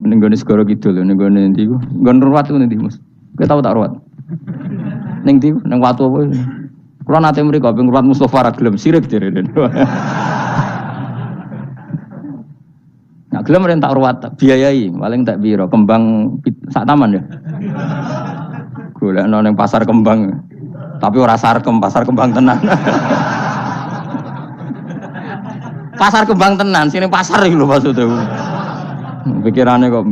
Ning gone segara kidul ning gone ndi ku? Nggon ruwat ku ndi, Mas? Kowe tau tak ruwat? Ning ndi? Ning watu apa? Kula nate mriko ping ruwat Mustofa ra gelem sirik direne. Nak gelem ren tak ruwat biayai, paling tak piro? Kembang sak taman ya. Golekno ning pasar kembang. Tapi ora sarkem, pasar kembang tenan. Pasar kembang tenan, sini pasar iki lho maksudku. Pikirannya kok.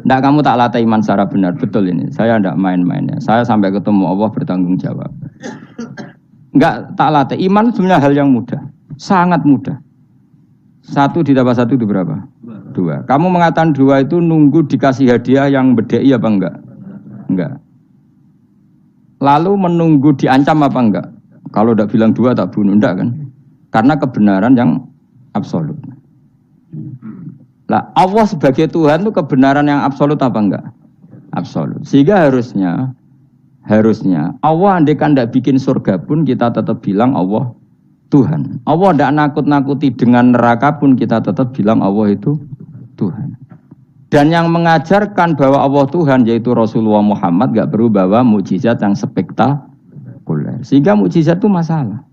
Nggak, kamu tak latih iman secara benar, betul ini. Saya nggak main-mainnya. Saya sampai ketemu Allah bertanggung jawab. Nggak tak latih. Iman sebenarnya hal yang mudah, sangat mudah. 1 ditambah 1 itu berapa? 2. Kamu mengatakan 2 itu nunggu dikasih hadiah yang bedei apa enggak? Enggak. Lalu menunggu diancam apa enggak? Kalau udah bilang 2 tak bunuh, enggak kan? Karena kebenaran yang absolut. Lah, Allah sebagai Tuhan itu kebenaran yang absolut apa enggak? Absolut. Sehingga harusnya Allah andaikan tidak bikin surga pun kita tetap bilang Allah Tuhan. Allah tidak nakut-nakuti dengan neraka pun kita tetap bilang Allah itu Tuhan. Dan yang mengajarkan bahwa Allah Tuhan yaitu Rasulullah Muhammad enggak perlu bawa mukjizat yang spektakuler. Sehingga mukjizat itu masalah.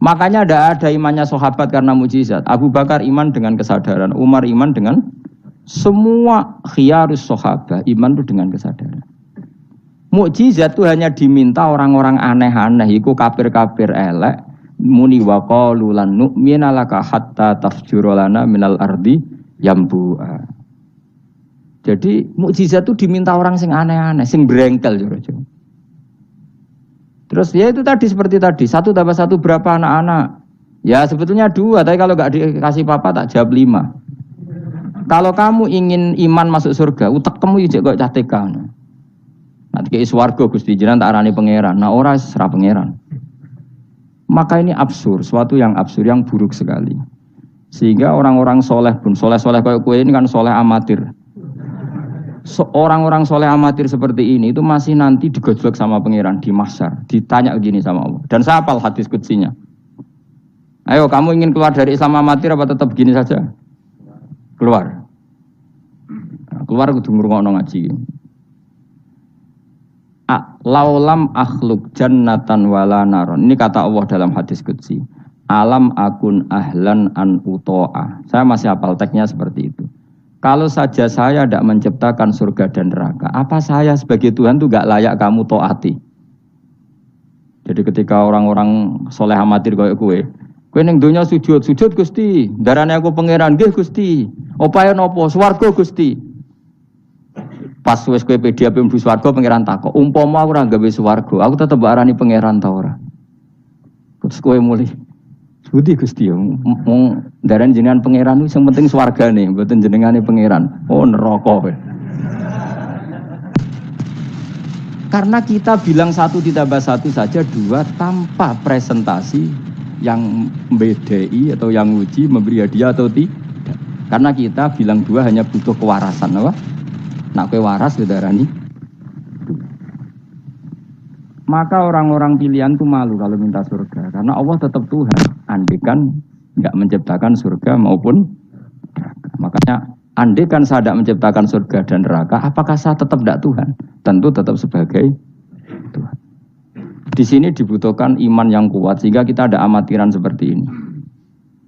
Makanya tidak ada imannya sahabat karena mukjizat. Abu Bakar iman dengan kesadaran, Umar iman dengan semua khiyarus sahabat iman itu dengan kesadaran. Mukjizat itu hanya diminta orang-orang aneh-aneh, iku kafir-kafir elek, muni wa qalu lan nu'mina laka hatta tafjura lana minal ardi yambu'a. Jadi mukjizat itu diminta orang sing aneh-aneh, sing brengkel jero-jero. Terus ya itu tadi seperti tadi 1 tambah 1 berapa anak-anak? Ya sebetulnya 2, tapi kalau nggak dikasih papa tak jawab 5. Kalau kamu ingin iman masuk surga, utek kamu juga kok catekan. Nanti ke swarga Gusti jenengan tak arani pangeran. Nah ora serah pangeran. Maka ini absurd, suatu yang absurd, yang buruk sekali. Sehingga orang-orang soleh pun, soleh-soleh kayak kue ini kan soleh amatir. Orang-orang soleh amatir seperti ini itu masih nanti digojlok sama pangeran di mahsyar, ditanya begini sama Allah. Dan saya hafal hadis qudsinya. Ayo kamu ingin keluar dari Islam amatir apa tetap begini saja? Keluar. Nah, keluar kudu ngrungokno ngaji. Laulam akhluk jannatan wala naron. Ini kata Allah dalam hadis qudsi. Alam akun ahlan an uto'a. Saya masih hafal teksnya seperti itu. Kalau saja saya tidak menciptakan surga dan neraka, apa saya sebagai Tuhan itu gak layak kamu taati? Jadi ketika orang-orang soleh amatir kayak kue ning donya sujud Gusti, darane aku pangeran nggih Gusti. Opae napa? Swarga Gusti. Pas wis kowe pede ape mlebu swarga pangeran takok, umpama aku ora gawe swarga, aku tetep arani pangeran ta ora? Terus kowe mulih Budi Gusti ya, daran jenengan pangeran itu yang penting swargane, mboten jenengane pangeran. Oh neraka kowe. Karena kita bilang 1 ditambah 1 saja 2 tanpa presentasi yang membedai atau yang uji memberi hadiah atau tidak. Karena kita bilang 2 hanya butuh kewarasan, apa? Nak kowe waras darani. Maka orang-orang pilihan itu malu kalau minta surga. Karena Allah tetap Tuhan. Andaikan enggak menciptakan surga maupun neraka. Makanya andaikan saya tidak menciptakan surga dan neraka, apakah saya tetap tidak Tuhan? Tentu tetap sebagai Tuhan. Di sini dibutuhkan iman yang kuat sehingga kita ada amatiran seperti ini.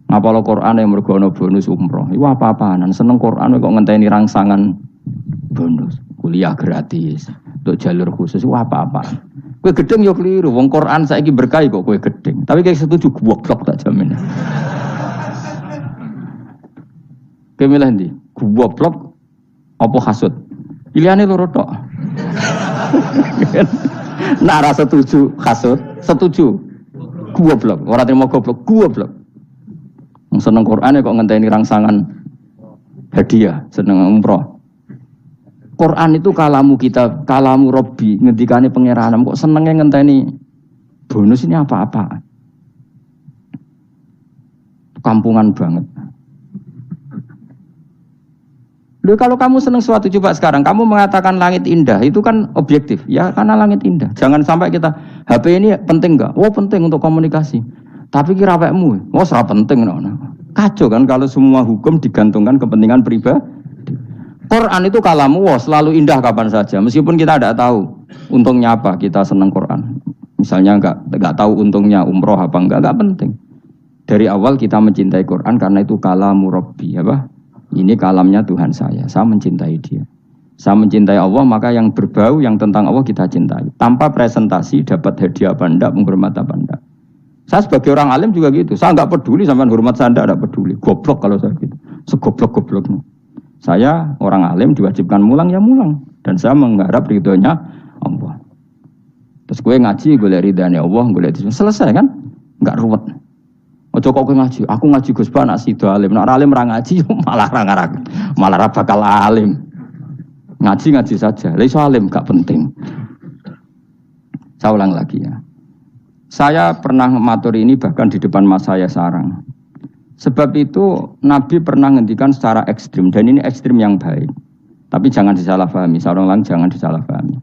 Ngapalo Quran yang mergono bonus umroh. Itu apa-apaan. Seneng Quran kok ngenteni rangsangan bonus. Kuliah gratis. Untuk jalur khusus itu apa-apaan. Kowe gedeng yo keliru, wong Quran saiki berkah kok kowe gedeng. Tapi kayak setuju goblok tak jamin. Kowe milih ndi? Goblok apa hasud? Pilihane loro tok. Nah, ra setuju hasud, setuju goblok. Ora terima goblok. Wong seneng Quran kok ngenteni rangsangan hadiah, seneng umroh. Quran itu kalamu kita, kalamu Robbi, ngendikane pangeran. Kok senengnya ngenteni bonus ini apa-apa? Kampungan banget. Loh, kalau kamu seneng sesuatu, coba sekarang kamu mengatakan langit indah, itu kan objektif. Ya karena langit indah. Jangan sampai kita HP ini penting enggak? Oh penting untuk komunikasi. Tapi kira awakmu, oh ora penting. Nah. kacau kan kalau semua hukum digantungkan kepentingan pribadi. Quran itu kalamu selalu indah kapan saja, meskipun kita tidak tahu untungnya apa kita senang Quran. Misalnya nggak tahu untungnya umroh apa nggak penting. Dari awal kita mencintai Quran karena itu kalamu Rabbi, apa? Ini kalamnya Tuhan saya mencintai dia. Saya mencintai Allah, maka yang berbau, yang tentang Allah kita cintai. Tanpa presentasi, dapat hadiah apa enggak, menghormat apa enggak. Saya sebagai orang alim juga gitu. Saya enggak peduli sama hormat saya, enggak peduli. Goblok kalau saya gitu. Segoblok-gobloknya. Saya orang alim diwajibkan mulang, ya mulang. Dan saya mengharap ridhonya Allah. Terus gue ngaji, gue lihat ridhanya Allah, gue lihat selesai kan? Enggak ruwet. Ojo kok ngaji, aku ngaji Gus Ba nak sida alim. Nak alim ra ngaji malah ra bakal alim. Ngaji saja. Lah iso alim gak penting. Saya ulang lagi ya. Saya pernah matur ini bahkan di depan mas saya sarang. Sebab itu Nabi pernah ngendikan secara ekstrim dan ini ekstrim yang baik. Tapi jangan disalahpahami, saya ulang jangan disalahpahami.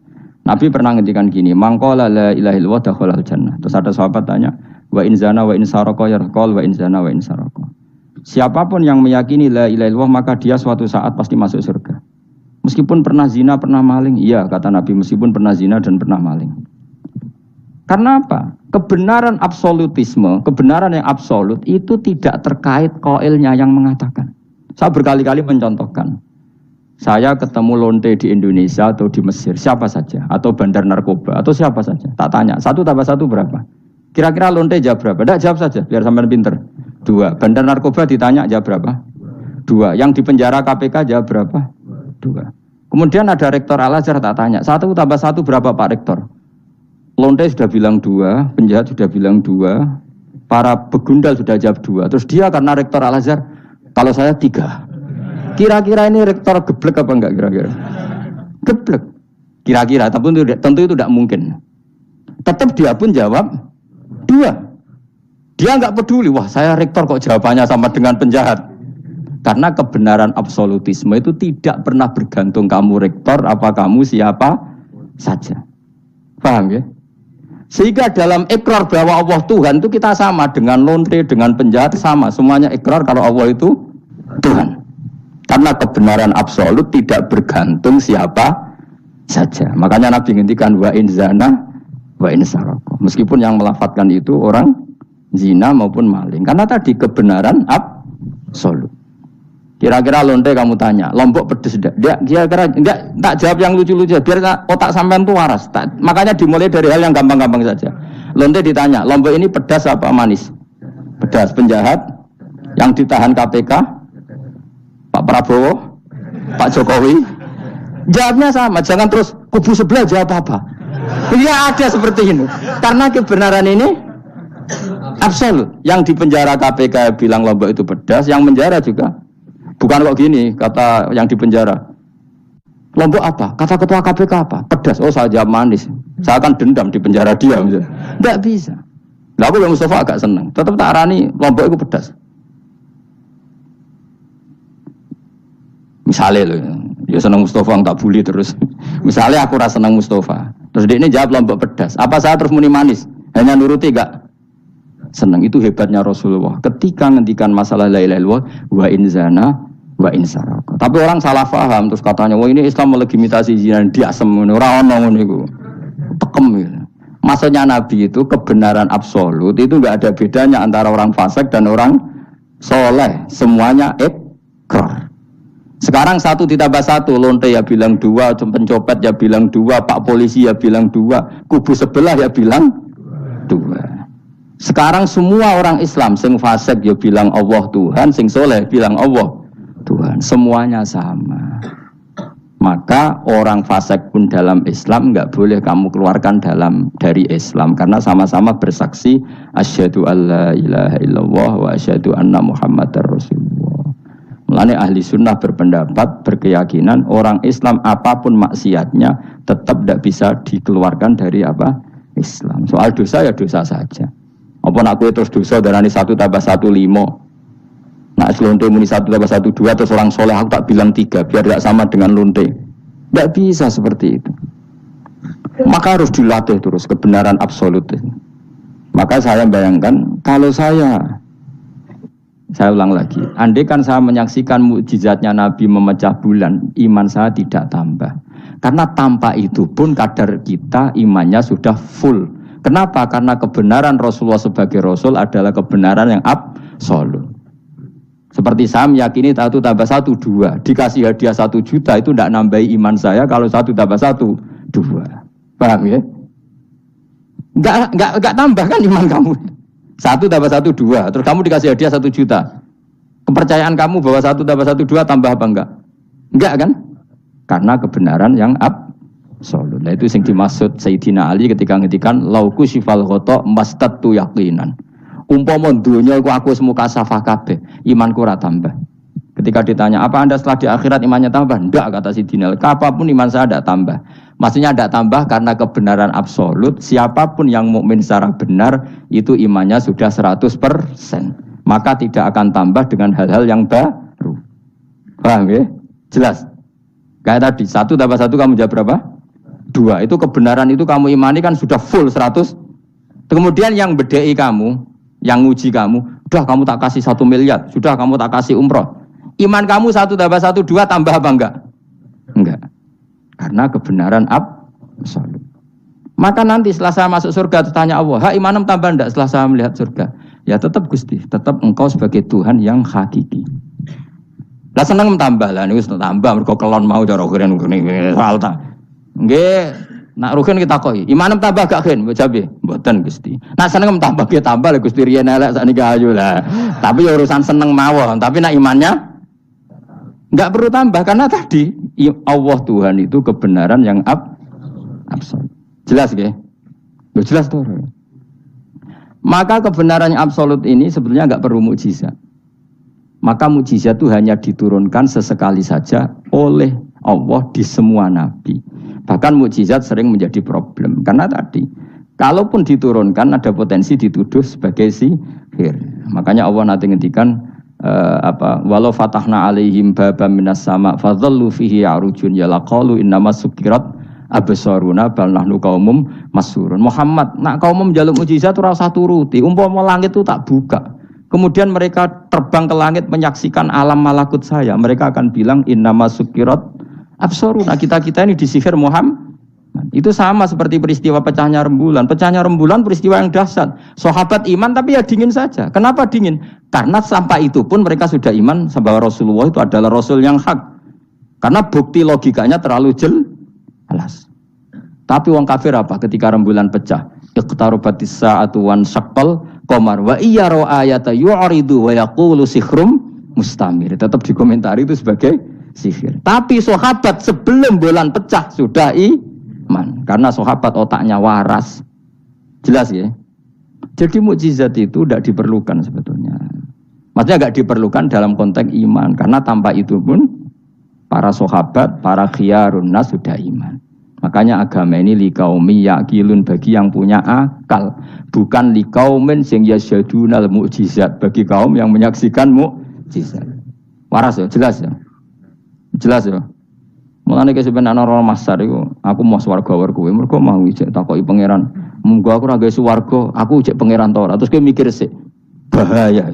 Nabi pernah ngendikan gini, "Mangqala la ilaha illallah dakhalal jannah." Terus ada sahabat tanya, "Wa in zana wa in sarqa yarqal wa in zana wa in sarqa." Siapapun yang meyakini la ilaha illallah maka dia suatu saat pasti masuk surga. Meskipun pernah zina, pernah maling. Iya, kata Nabi, meskipun pernah zina dan pernah maling. Karena apa? Kebenaran absolutisme, kebenaran yang absolut itu tidak terkait qailnya yang mengatakan. Saya berkali-kali mencontohkan. Saya ketemu lonte di Indonesia atau di Mesir, siapa saja. Atau bandar narkoba, atau siapa saja. Tak tanya, 1 tambah 1 berapa? Kira-kira lonte jawab berapa? Tidak, jawab saja, biar sampean pinter. 2. Bandar narkoba ditanya, jawab berapa? 2. Yang di penjara KPK jawab berapa? 2. Kemudian ada rektor Al-Azhar tak tanya, 1 tambah 1 berapa Pak Rektor? Lonte sudah bilang 2, penjahat sudah bilang 2, para begundal sudah jawab 2. Terus dia karena rektor Al-Azhar, kalau saya 3. Kira-kira ini rektor geblek apa enggak kira-kira? Geblek. Kira-kira, tapi tentu itu tidak mungkin. Tetap dia pun jawab 2. Dia enggak peduli, wah saya rektor kok jawabannya sama dengan penjahat. Karena kebenaran absolutisme itu tidak pernah bergantung kamu rektor, apa kamu siapa saja. Paham ya? Sehingga dalam ikrar bahwa Allah Tuhan itu kita sama dengan lonte, dengan penjahat sama. Semuanya ikrar kalau Allah itu Tuhan. Karena kebenaran absolut tidak bergantung siapa saja. Makanya Nabi ngendikan wa in zana wa in sarqa. Meskipun yang melafadzkan itu orang zina maupun maling. Karena tadi kebenaran absolut. Kira-kira lonte kamu tanya, Lombok pedes enggak? Dia kira-kira enggak, tak jawab yang lucu-lucu biar otak sampean tuh waras. Makanya dimulai dari hal yang gampang-gampang saja. Lonte ditanya, Lombok ini pedas apa manis? Pedas. Penjahat yang ditahan KPK Pak Prabowo, Pak Jokowi, jawabnya sama. Jangan terus kubu sebelah jawab apa. Ya ada seperti ini. Karena kebenaran ini absolut. Yang di penjara KPK bilang Lombok itu pedas, yang penjara juga. Bukan kok gini, kata yang di penjara. Lombok apa? Kata ketua KPK apa? Pedas. Oh saya jawab manis. Saya akan dendam di penjara dia. Tidak bisa. Lah aku yang Mustafa agak senang. Tetap tak arani Lombok itu pedas. Misalnya loh, ya senang Mustafa tak bully terus. Misalnya aku rasa senang Mustafa, terus dia ini jawab Lombok pedas. Apa saya terus muni manis? Hanya nuruti gak? Senang. Itu hebatnya Rasulullah. Ketika ngendikan masalah la ilaha illallah wa in zana wa in sarqa. Tapi orang salah paham terus katanya, wah ini Islam melegitimasi zina, dia semono ora ono ngono iku. Tekem gitu. Maksudnya Nabi itu kebenaran absolut itu enggak ada bedanya antara orang fasik dan orang soleh. Semuanya ikrar. Sekarang 1 ditambah 1, lonte ya bilang 2, pencopet ya bilang 2, pak polisi ya bilang 2, kubu sebelah ya bilang 2. Sekarang semua orang Islam, sing fasik ya bilang Allah Tuhan, sing soleh bilang Allah Tuhan. Semuanya sama. Maka orang fasik pun dalam Islam enggak boleh kamu keluarkan dari Islam. Karena sama-sama bersaksi asyhadu alla ilaha illallah wa asyhadu anna muhammadar rasulullah. Mulane ahli sunnah berpendapat, berkeyakinan orang Islam apapun maksiatnya tetap tidak bisa dikeluarkan dari apa? Islam. Soal dosa ya dosa saja. Apa nak kowe terus dosa darani 1 tambah 1 5. Nak lonte muni 1 tambah 1 2 terus orang soleh aku tak bilang 3 biar tidak sama dengan lonte. Tidak bisa seperti itu. Maka harus dilatih terus kebenaran absolut. Maka saya bayangkan kalau saya Saya ulang lagi, andai kan saya menyaksikan mukjizatnya Nabi memecah bulan, iman saya tidak tambah. Karena tanpa itu pun kadar kita imannya sudah full. Kenapa? Karena kebenaran Rasulullah sebagai Rasul adalah kebenaran yang absolut. Seperti saya meyakini 1 tambah 1 2, dikasih hadiah 1 juta itu tidak nambahi iman saya kalau 1 tambah 1 2. Paham ya? Enggak tambah kan iman kamu. 1 tambah 1 2, terus kamu dikasih hadiah 1 juta. Kepercayaan kamu bahwa 1 tambah 1 2 tambah apa enggak? Enggak kan? Karena kebenaran yang absolut. Nah itu yang dimaksud Sayyidina Ali ketika ngetikan lauku sifal khoto mastatu yaqinan. Umpama dunya iku aku semuka safah kabeh, imanku ora tambah. Ketika ditanya, apa Anda setelah di akhirat imannya tambah? Enggak, kata Sayyidina Ali. Apapun iman saya tidak tambah. Maksudnya tidak tambah karena kebenaran absolut. Siapapun yang mukmin secara benar itu imannya sudah 100%. Maka tidak akan tambah dengan hal-hal yang baru. Paham ya? Jelas. Kayak tadi 1 tambah 1 kamu jawab berapa? 2. Itu kebenaran itu kamu imani kan sudah full 100. Kemudian yang bedai kamu, yang nguji kamu, udah kamu tak kasih 1 miliar, sudah kamu tak kasih umroh. Iman kamu 1 tambah 1 2 tambah apa enggak? Enggak. Karena kebenaran absolut. Maka nanti setelah saya masuk surga tanya Allah, "Ha, imanem tambah enggak setelah saya melihat surga?" Ya tetap Gusti, tetap engkau sebagai Tuhan yang hakiki. Lah seneng tambah lah niku tambah mergo kelon mau cara keren ngene soal ta. Nggih, nak rugen kita koi. Imanem tambah gak gen, mbok jabe. Mboten Gusti. Nak seneng tambah ge tambah lah Gusti riyen elek sakniki ayu lah. Tapi ya urusan seneng mawon, tapi nak imannya enggak perlu tambah karena tadi Allah Tuhan itu kebenaran yang absolut. Jelas nggih? Loh jelas tuh. Maka kebenaran yang absolut ini sebetulnya enggak perlu mukjizat. Maka mukjizat itu hanya diturunkan sesekali saja oleh Allah di semua nabi. Bahkan mukjizat sering menjadi problem karena tadi kalaupun diturunkan ada potensi dituduh sebagai sihir. Makanya Allah nanti ngendikan walau fatahna alaihim babam minas sama fadhallu fihi arujun ya laqalu innamas sukirat absaruna bal nahnu qaumum masurun. Muhammad nak kaum njaluk mukjizat ora usah turuti, umpama langit itu tak buka. Kemudian mereka terbang ke langit menyaksikan alam malakut saya. Mereka akan bilang innamas sukirat absaruna. Kita ini disihir Muhammad. Itu sama seperti peristiwa pecahnya rembulan. Pecahnya rembulan peristiwa yang dahsyat. Sahabat iman tapi ya dingin saja. Kenapa dingin? Karena sampai itu pun mereka sudah iman bahwa Rasulullah itu adalah Rasul yang hak. Karena bukti logikanya terlalu jelas. Tapi wong kafir apa ketika rembulan pecah? Iqtarobatis sa'atu wan syaqqal qamar wa iyyaru ayata yu'ridu wa yaqulu sikhrum mustamir. Tetap dikomentari itu sebagai sihir. Tapi sahabat sebelum bulan pecah sudah iman. Karena sahabat otaknya waras. Jelas ya? Jadi mukjizat itu tidak diperlukan sebetulnya. Maksudnya tidak diperlukan dalam konteks iman. Karena tanpa itu pun para sahabat, para khiyarun nas sudah iman. Makanya agama ini liqaumi yaqilun bagi yang punya akal. Bukan liqaumin sing yasyadunal mukjizat bagi kaum yang menyaksikan mukjizat. Waras ya, jelas ya. Jelas ya. Mulane ke sebenarnya ana masar iku, aku mau swarga kowe, mergo mau ijek takoki pangeran. Munggo aku ora gawe swarga, aku ijek pangeran ta ora. Terus kowe mikir sik. Bahaya.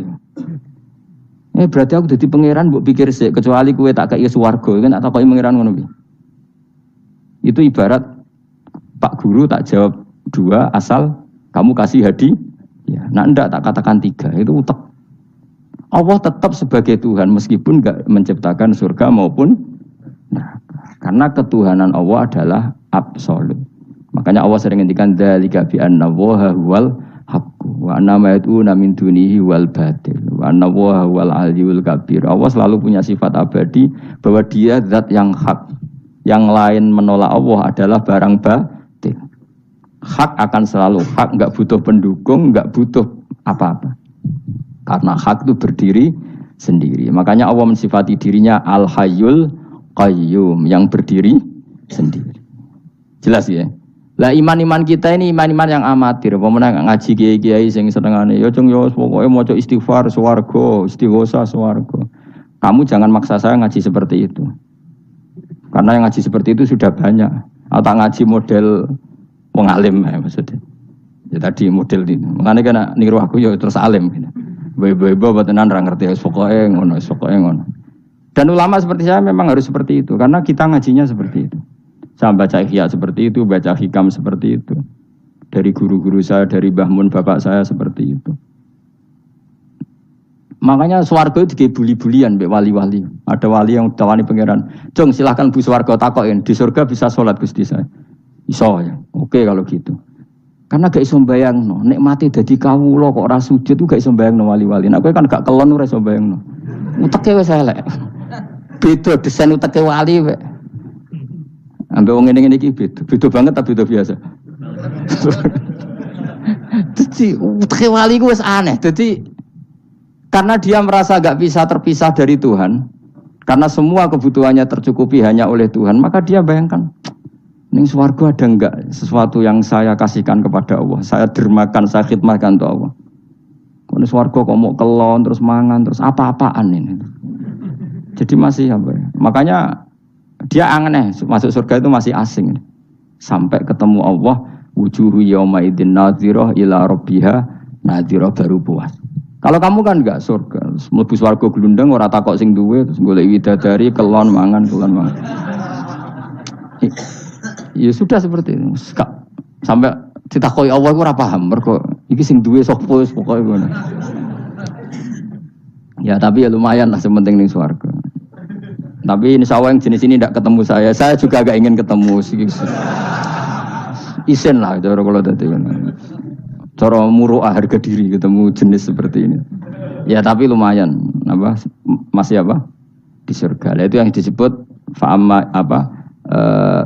Berarti aku dadi pangeran mbok pikir sik, kecuali kowe tak kei swarga, kan tak takoki pangeran ngono piye. Itu ibarat Pak Guru tak jawab 2 asal kamu kasih hadiah. Ya, nah enggak tak katakan 3, itu utek. Allah tetap sebagai Tuhan meskipun enggak menciptakan surga maupun neraka. Karena ketuhanan Allah adalah absolut. Makanya Allah sering ngendikan dzalika bi anna Allaha huwal haqqu wa anna ma yad'una min dunihi wal batil wa anna Allaha huwal aliyyul kabir. Allah selalu punya sifat abadi bahwa Dia zat yang hak. Yang lain menolak Allah adalah barang batil. Hak akan selalu hak, enggak butuh pendukung, enggak butuh apa-apa. Karena hak itu berdiri sendiri. Makanya Allah mensifati dirinya Al-Hayyul Qayyum, yang berdiri sendiri. Jelas ya? Lah iman-iman kita ini iman-iman yang amatir. Pemenang ngaji kiai-kiai sing senengane ya cung yo pokoke maca istighfar swarga, istighosa swarga. Kamu jangan maksa saya ngaji seperti itu. Karena yang ngaji seperti itu sudah banyak. Atau ngaji model wong alim ya, maksudnya. Ya tadi model ini. Makanya kan niru aku ya terus alim gitu. Bebo tenan ra ngerti pokoke ngono. Dan ulama seperti saya memang harus seperti itu karena kita ngajinya seperti itu. Saya baca ihya seperti itu, baca hikam seperti itu. Dari guru-guru saya, dari Mbah Mun bapak saya seperti itu. Makanya swarga itu dibuli-bulian mbek wali-wali. Ada wali yang tawani pangeran, "Jong, silahkan Bu swarga takokin, di surga bisa sholat Gusti saya." Iso ya. Oke kalau gitu. Karena gak iso mbayangno, nek mati dadi kawula kok ora sujud ku gak iso mbayangno wali-wali. Nek kowe kan gak kelon ora iso mbayangno. Uteke wis elek. Beda desain uteke wali wek. Ambek wong ngene-ngene iki beda banget ta beda biasa. Jadi uteke wali ku wis aneh. Jadi karena dia merasa gak bisa terpisah dari Tuhan, karena semua kebutuhannya tercukupi hanya oleh Tuhan, maka dia bayangkan ning swarga ada enggak sesuatu yang saya kasihkan kepada Allah, saya dermakan, saya khidmatkan untuk Allah. Kok ning swarga kok mau kelon terus mangan terus apa-apaan ini. Jadi masih apa ya? Makanya dia aneh masuk surga itu masih asing. Sampai ketemu Allah, wujuhu yauma idzin nadhirah ila rabbiha nadhirah baru puas. Kalau kamu kan enggak surga, mlebu swarga glundeng ora takok sing duwe terus golek widadari kelon mangan. Ya sudah seperti itu. Sampai ditakoki Allah iku ora paham, mergo iki sing duwe sapa wis pokoke ngono. Ya tapi ya lumayan lah sementing ning swarga. Tapi insyaallah yang jenis ini tidak ketemu saya juga agak ingin ketemu. Isen lah cara kalau dadi ngono. Cara muruah harga diri ketemu jenis seperti ini. Ya tapi lumayan apa masih apa? Di surga. Itu yang disebut fa'amma apa?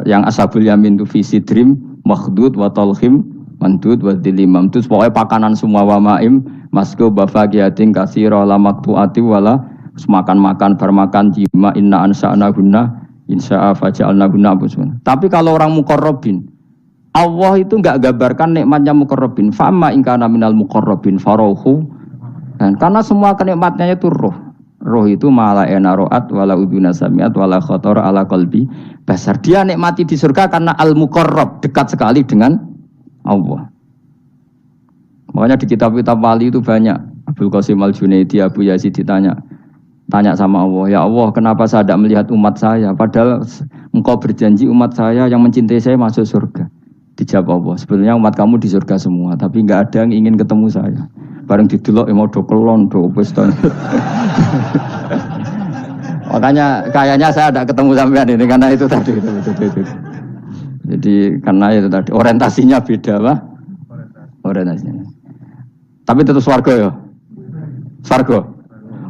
Yang ashabul yamin tu fi sidrim makhdud wa talhim mandud wa dilimam tu pokoknya pakanan semua wa maim masku bafaqiyatin katsira la maqtuati wala makan bar makan jima inna ansa'na gunna insya'a faja'alna gunna busun. Tapi kalau orang muqarrabin Allah itu enggak gambarkan nikmatnya muqarrabin fa amma in kana minal muqarrabin faruhu dan karena semua kenikmatnya itu roh. Roh itu mala enaroat wala uduna samiat wala khotor ala qalbi basar. Dia nikmati di surga karena al-muqarrab, dekat sekali dengan Allah. Makanya di kitab-kitab wali itu banyak. Abdul Qasim Al-Junaidi, Abu Yazid tanya sama Allah, "Ya Allah, kenapa saya tidak melihat umat saya? Padahal engkau berjanji umat saya yang mencintai saya masuk surga." Dijawab Allah, "Sebenarnya umat kamu di surga semua, tapi enggak ada yang ingin ketemu saya." Bareng didelok mau do kelon do wis to. Makanya kayaknya saya tidak ketemu sampean ini karena itu tadi itu. Jadi karena itu tadi orientasinya beda, Pak. Orientasinya. Tapi tetap swarga ya. Swarga.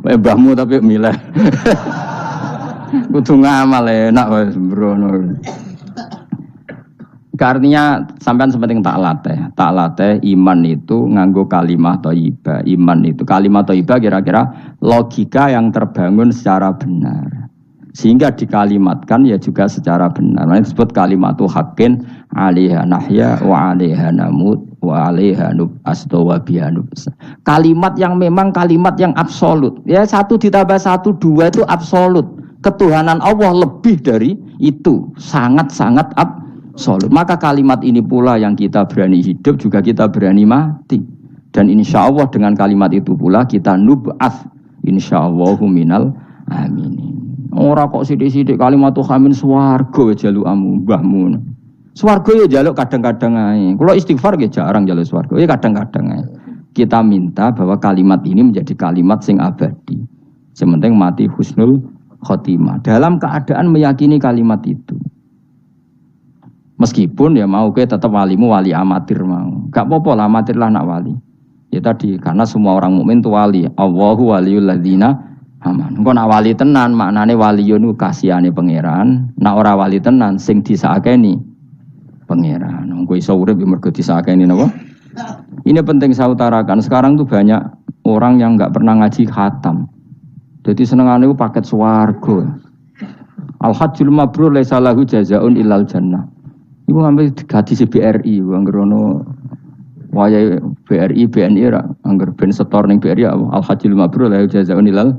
Mbahmu tapi milih. Kudu ngamal enak wis mbrono. Artinya sampean sepenting tak latih iman itu nganggo kalimat thayyibah. Iman itu kalimat thayyibah kira-kira logika yang terbangun secara benar. Sehingga dikalimatkan ya juga secara benar. Nah, disebut kalimatu haqqin 'alaiha nahya wa 'alaiha namut wa 'alaiha nub'astu wa biha nub'as. Kalimat yang memang kalimat yang absolut. Ya 1 ditambah 1 2 itu absolut. Ketuhanan Allah lebih dari itu, sangat-sangat absolut. Maka kalimat ini pula yang kita berani hidup juga kita berani mati. Dan insya Allah dengan kalimat itu pula kita nub'ats insyaallahu minal aminin. Ora kok sithik-sithik kalimat hamin swarga jalukamu mbahmu. Swarga ya jaluk kadang-kadang ae. Kula istighfar nggih jarang jaluk swarga. Ya kadang-kadang ae. Kita minta bahwa kalimat ini menjadi kalimat sing abadi. Sementing mati husnul khotimah. Dalam keadaan meyakini kalimat itu. Meskipun ya mau ke tetap walimu wali amatir mau. Gak apa-apa lah amatir lah nak wali. Ya tadi karena semua orang mukmin itu wali. Allahu waliyul ladzina aman. Engko nak wali tenan maknane waliyun ku kasihane pangeran. Nak ora wali tenan sing disakeni pangeran. Engko iso urip mergo disakeni napa? Ini penting saya utarakan. Sekarang tuh banyak orang yang enggak pernah ngaji khatam. Jadi senengane ku paket swarga. Al-hajjul mabrur laisa lahu jazaa'un illal jannah. Ibu ngambil gaji BRI, anggerono wayai BRI, BNI, angger ben setor ning BRI, al-hajjul mabrur la jazaa'un ilal.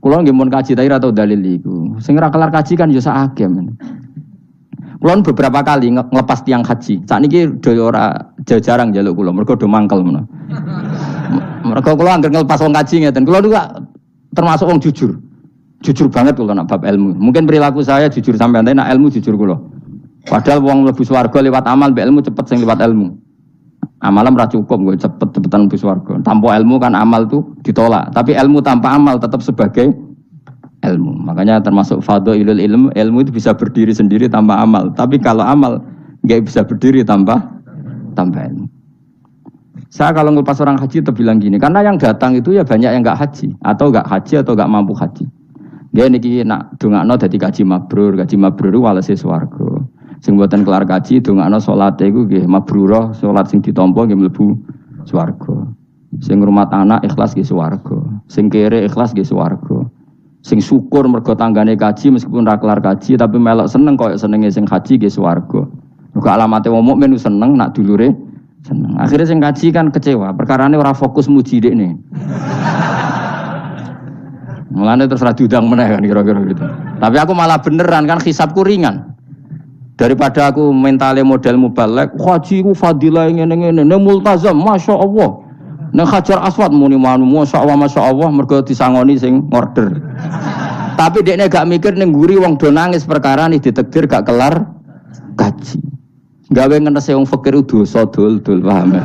Kulo nggih mun kaji ta ora tau dalil iku. Sing ora kelar kaji kan ya sakake men. Kulo beberapa kali ngelepas tiang haji. Sakniki do ora jarang njaluk kulo, mergo do mangkel ngono. Mereka kula anggere ngelepas wong kaji ngeten. Kula niku termasuk wong jujur. Jujur banget kula nak bab ilmu. Mungkin perilaku saya jujur sampean tapi nak ilmu jujur kula. Padahal wong mlebu swarga lewat amal, mbek ilmu cepet sing lewat ilmu. Amalan ora cukup gue cepet-cepetan mlebu swarga. Tanpa ilmu kan amal tuh ditolak, tapi ilmu tanpa amal tetap sebagai ilmu. Makanya termasuk fadhailul ilmu itu bisa berdiri sendiri tanpa amal. Tapi kalau amal enggak bisa berdiri tanpa ilmu. Saya kalau ngelepas orang haji bilang gini, karena yang datang itu ya banyak yang enggak haji atau enggak mampu haji. Dia niki nak dongakno dadi kaji mabrur walese swarga. Sing mboten kelar kaji dongakno salate iku nggih mabrurah, salat sing ditampa nggih mlebu swarga. Sing ngrumat anak ikhlas nggih swarga. Sing kere ikhlas nggih swarga. Sing syukur mergo tanggane kaji meskipun ora kelar kaji tapi melok seneng koyo senenge sing haji nggih swarga. Mergo alamate wong mukmin seneng nak dulure seneng. Akhirnya sing kaji kan kecewa, perkarane ora fokus muji dekne. Mulane terus ra diundang meneh kan kira-kira gitu. Tapi aku malah beneran kan hisabku ringan. Daripada aku mentale model mubalek, haji ku fadilah ngene-ngene, ne multazam, masyaallah. Nek Hajar Aswad muni manu, masyaallah mergo disangoni sing order. Tapi dekne gak mikir ning nguri wong do nangis perkara nih ditakdir gak kelar kaji. Gawe ngenese wong fakir dosa dul-dul paham.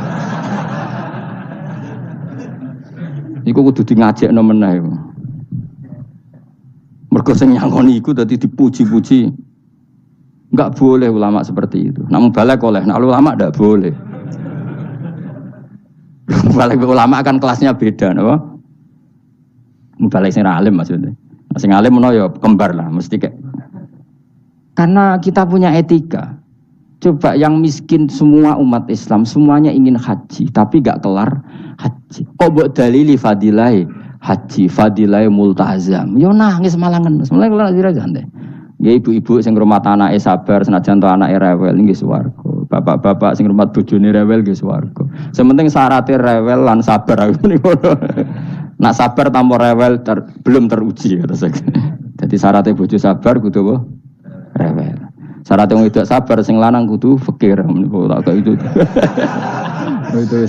Iku kudu di ngajekno meneh. Mergo sing nyangoni iku dadi dipuji-puji. Enggak boleh ulama seperti itu. Namun balik oleh, nah ulama enggak boleh. Balik ulama kan kelasnya beda, napa? Balik sing alim maksudnya. Sing alim menawa ya kembar lah, mesti kayak. Karena kita punya etika. Coba yang miskin semua umat Islam semuanya ingin haji, tapi enggak kelar haji. Kok mbok dalili fadilai haji, fadilai multazam. Yo nangis malah ngenes. Mulai kelar dira jante. Ya ibu-ibu sing ngrumat anake sabar senajan to anake rewel nggih swarga. Bapak-bapak sing ngrumat bojone rewel nggih swarga. Sementing syaratnya rewel lan sabar aku niku. Nak sabar tanpa rewel belum teruji kata saya. Jadi syaratnya bojo sabar kudu apa? Rewel. Syaratnya wong wedok sabar sing lanang kudu fakir niku tak itu. Itu.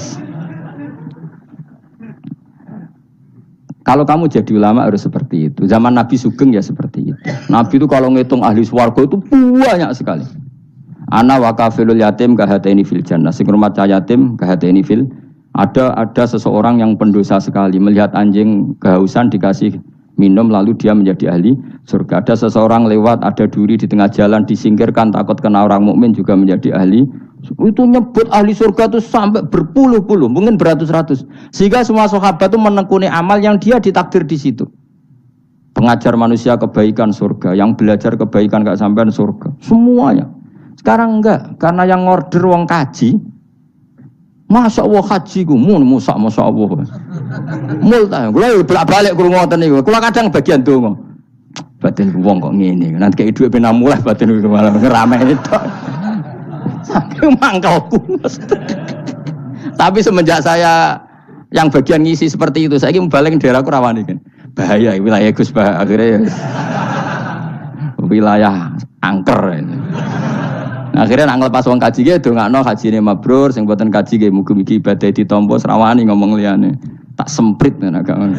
Kalau kamu jadi ulama harus seperti itu. Zaman Nabi Sugeng ya seperti itu. Nabi itu kalau ngitung ahli swarga itu banyak sekali. Ana wa kafilul yatim kahataini fil jannah. Sing rumah yatim kahataini fil. Ada seseorang yang pendosa sekali melihat anjing kehausan dikasih minum lalu dia menjadi ahli surga. Ada seseorang lewat ada duri di tengah jalan disingkirkan takut kena orang mukmin juga menjadi ahli. Itu nyebut ahli surga itu sampai berpuluh-puluh, mungkin beratus-ratus. Sehingga semua sahabat itu menekuni amal yang dia ditakdir di situ. Pengajar manusia kebaikan surga, yang belajar kebaikan gak sampean surga. Semuanya. Sekarang enggak, karena yang order wong kaji. Masya Allah haji ku, masya Allah. Multa, kalau bolak-balik kurang ngoten niku. Kalau kadang bagian donga. Batin wong kok ngene. Nanti kayak duit pena mulai batin ku malah ngerame itu. Sampai mangkalku. Tapi semenjak saya yang bagian ngisi seperti itu, saya ingin balik ke daerahku rawani kan. Bahaya wilayah Gus bah akhirnya ya. Wilayah angker ini. Akhirnya nak ngelepas wong kaji ge dongakno hajine mabrur sing mboten kaji ge mugi-mugi ibadah ditampa srawani ngomong liyane. Tak semprit nek gak ngono.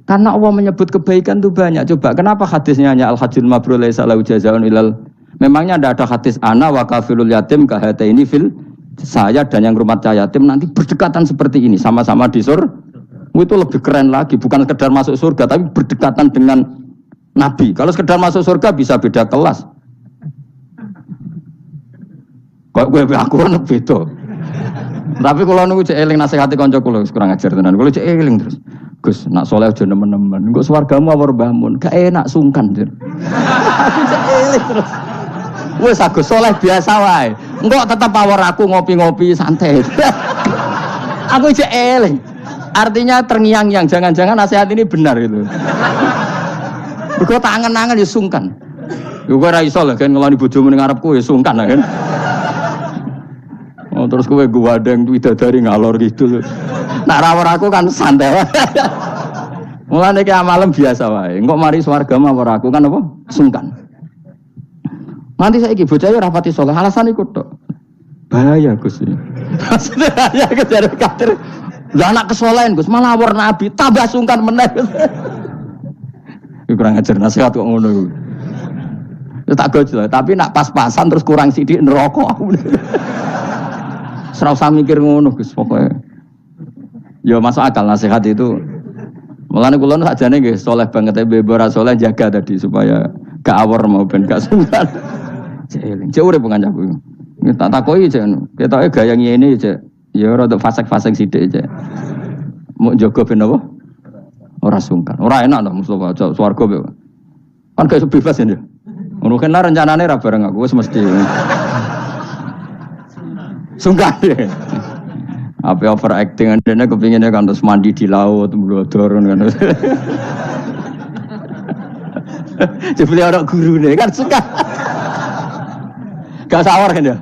Karena Allah menyebut kebaikan itu banyak. Coba kenapa hadisnya hanya al-hajjul mabrur laisa lahu jazaa'un ilal. Memangnya tidak ada hadis ana wa kafilul yatim kahataini fil. Saya dan yang rumah yatim nanti berdekatan seperti ini sama-sama di surga. Itu lebih keren lagi, bukan sekedar masuk surga tapi berdekatan dengan Nabi. Kalau sekedar masuk surga bisa beda kelas. Kok gue aku kan beda. Tapi kalau nunggu cek eling nasihati kanca kula kurang ajar tenan. Kalau cek eling terus. Gus, nak soleh aja nemen-nemen. Engko swargamu apa bangun? Gak enak sungkan, Dir. Aku cek eling terus. Wes Agus soleh biasa wae. Engko tetep power aku ngopi-ngopi santai. Aku cek eling. Artinya terngiang-ngiang, jangan-jangan nasihat ini benar itu. Mergo tangan-tangan ya sungkan. Yo kowe ra iso lho kan ngeloni bojomu ning ngarepku ya sungkan kan. Oh terus kowe guwadeng widadari ngalor gitu. Nak rawor aku kan santai. Mulane iki amalem biasa wae. Engko mari swarga mawar aku kan apa? Sungkan. Nanti saiki bocah yo rapati saleh, alasan iku tok. Bahaya Gus. Maksudnya ya kejar kader. Lah anak kesolehan Gus, malah war nabi tambah sungkan meneh. Kurang ajar nasihat kok ngono. Ya tak gojol, tapi nak pas-pasan terus kurang sithik neraka aku. Ora usah mikir ngono Gus pokoke. Ya masuk akal nasihat itu. Mulane kula sakjane nggih saleh banget bebo ora saleh jaga tadi supaya gak awor mau ben gak sungkan. Jeling, cek urip kancaku. Tak takoki cek ketoke gaya ngene cek. Ya rada fasek-fasek sithik cek. Mau jaga ben apa? Ora sungkan. Ora enak to Mustofa swarga kan gak bebas ya. Ngono kan rencanane ra bareng aku wis mesti. Sungkan. Apa overacting dene kepinginnya kan terus mandi di laut mblodor kan. Jebule ora gurune kan suka. Gak sawar kan ya?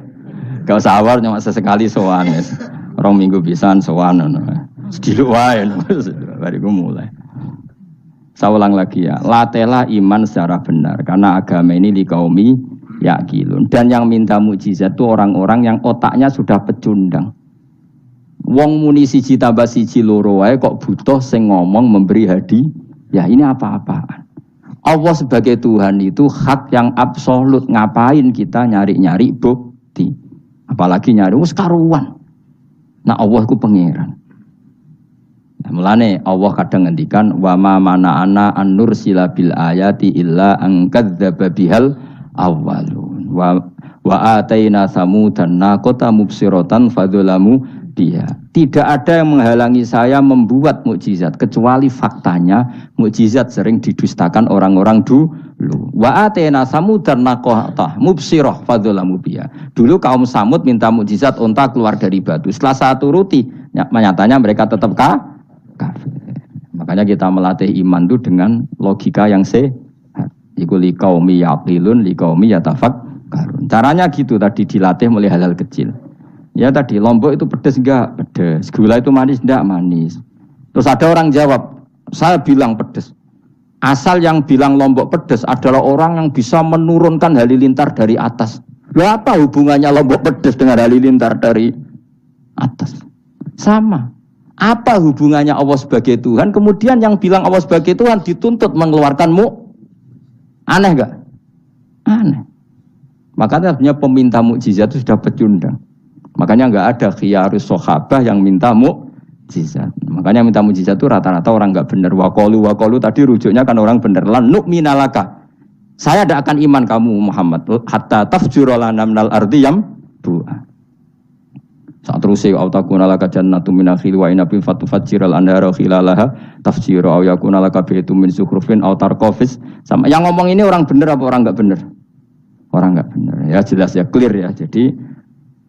Gak sawar cuma sesekali sowan wis. 2 minggu pisan sowan ngono. Sediluk wae bariku mulai. Saya ulang lagi ya, latela iman secara benar karena agama ini liqaumi yaqilun. Dan yang minta mukjizat itu orang-orang yang otaknya sudah pecundang. Wong muni siji tambah siji loro wae kok butuh sing ngomong memberi hadiah. Ya ini apa-apaan. Allah sebagai Tuhan itu hak yang absolut. Ngapain kita nyari-nyari bukti? Apalagi nyari wis karuan. Nah Allah ku pangeran. Nah, mulane Allah kadang ngendikan wa ma mana'ana an nursila bil ayati illa an kadzdzaba bihal awwalun wa ataina samudan naqata mubsiratan fadzalamu dia. Tidak ada yang menghalangi saya membuat mukjizat kecuali faktanya mukjizat sering didustakan orang-orang dulu. Wa atena samudan naqata mubsirah fadzalamu dia. Dulu kaum Samud minta mukjizat unta keluar dari batu. Setelah saya turuti, nyatanya mereka tetap kafir. Makanya kita melatih iman itu dengan logika yang sehat. Iku liqaumi yaqilun liqaumi yatafakkarun. Caranya gitu tadi dilatih mulai hal-hal kecil. Ya tadi Lombok itu pedes enggak? Pedes. Gula itu manis enggak? Manis. Terus ada orang jawab, saya bilang pedes. Asal yang bilang Lombok pedes adalah orang yang bisa menurunkan halilintar dari atas. Loh apa hubungannya Lombok pedes dengan halilintar dari atas? Sama. Apa hubungannya Allah sebagai Tuhan? Kemudian yang bilang Allah sebagai Tuhan dituntut mengeluarkanmu. Aneh enggak? Aneh. Makanya sebenarnya peminta mukjizat itu sudah pecundang. Makanya enggak ada khiyarus sahabah yang minta mukjizat. Makanya minta mukjizat itu rata-rata orang enggak benar. Waqalu tadi rujuknya kan orang benar. Lan nu'mina laka. Saya tidak akan iman kamu Muhammad hatta tafjura lana minal ardi yambu'a. Saat terus ya autakuna laka jannatu min akhil wa inabin fatufajjiral anhara khilalaha tafjira au yakuna laka baitum min zukhrufin aw tarqafis. Sama yang ngomong ini orang benar apa orang enggak benar? Orang enggak benar. Ya jelas ya clear ya. Jadi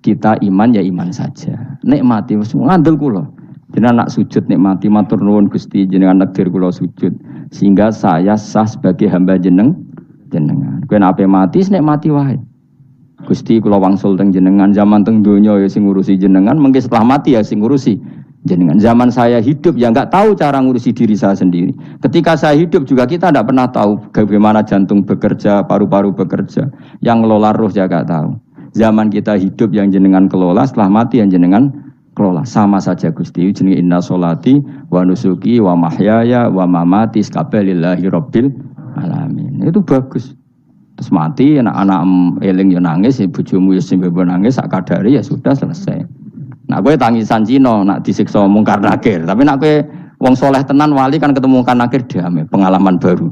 kita iman ya iman saja. Nikmati wis ngandel kula. Jenengan nak sujud nikmati matur nuwun Gusti jenengan nekdir kula sujud sehingga saya sah sebagai hamba jenengan. Kowe nek ape mati nikmati wae. Gusti kula wangsul teng jenengan zaman teng donya ya sing ngurusi jenengan, mengke setelah mati ya sing ngurusi jenengan. Zaman saya hidup ya enggak tahu cara ngurusi diri saya sendiri. Ketika saya hidup juga kita tidak pernah tahu bagaimana jantung bekerja, paru-paru bekerja, yang ngelola roh ya enggak tahu. Zaman kita hidup yang jenengan kelola, setelah mati yang jenengan kelola. Sama saja Gusti, jenenge inna sholati wa nusuki wa mahyaya wa mamati lillahi rabbil alamin. Itu bagus. Terus mati anak-anak eling yo nangis, bojomu yo sing nangis sak kadare ya sudah selesai. Nak kowe tangisan Cina, nak disiksa mungkar nakir. Tapi nak kowe wong soleh tenan wali kan ketemu mungkar nakir damai, pengalaman baru.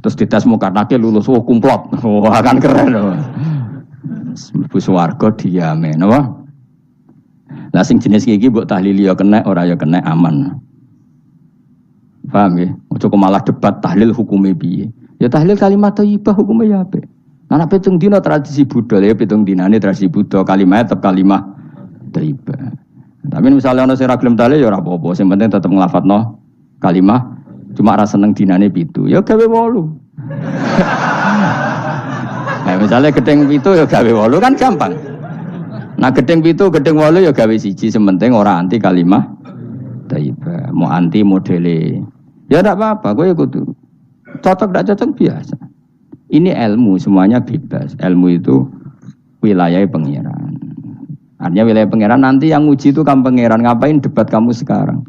Terus dites mungkar nakir lulus kumplot. Wah kan keren loh. Mlebu swarga diame napa? Lah sing jenis iki mbok tahlili yo kena ora yo kena aman. Paham nggih? Ojo malah debat tahlil hukume piye. Ya tahlil kalimat thayyibah hukumnya ya apik. Anak pitung dina tradisi Buddha ya pitung dinane tradisi Buddha kalimat tetap kalimat thayyibah. Tapi misalnya ana sing ra gelem tahlil ya ora apa-apa, sing penting tetep nglafadzno kalimat cuma ra seneng dinane 7. Ya gawe 8. Nah, misalnya gedeng 7 ya gawe 8 kan gampang. Nah gedeng 7, gedeng 8 ya gawe 1, sing penting ora anti kalimat thayyibah, mau anti modele. Ya ndak apa-apa, kowe kudu cocok tidak cocok biasa. Ini ilmu semuanya bebas. Ilmu itu wilayah pangeran. Artinya wilayah pangeran nanti yang uji itu kamu pangeran. Ngapain debat kamu sekarang?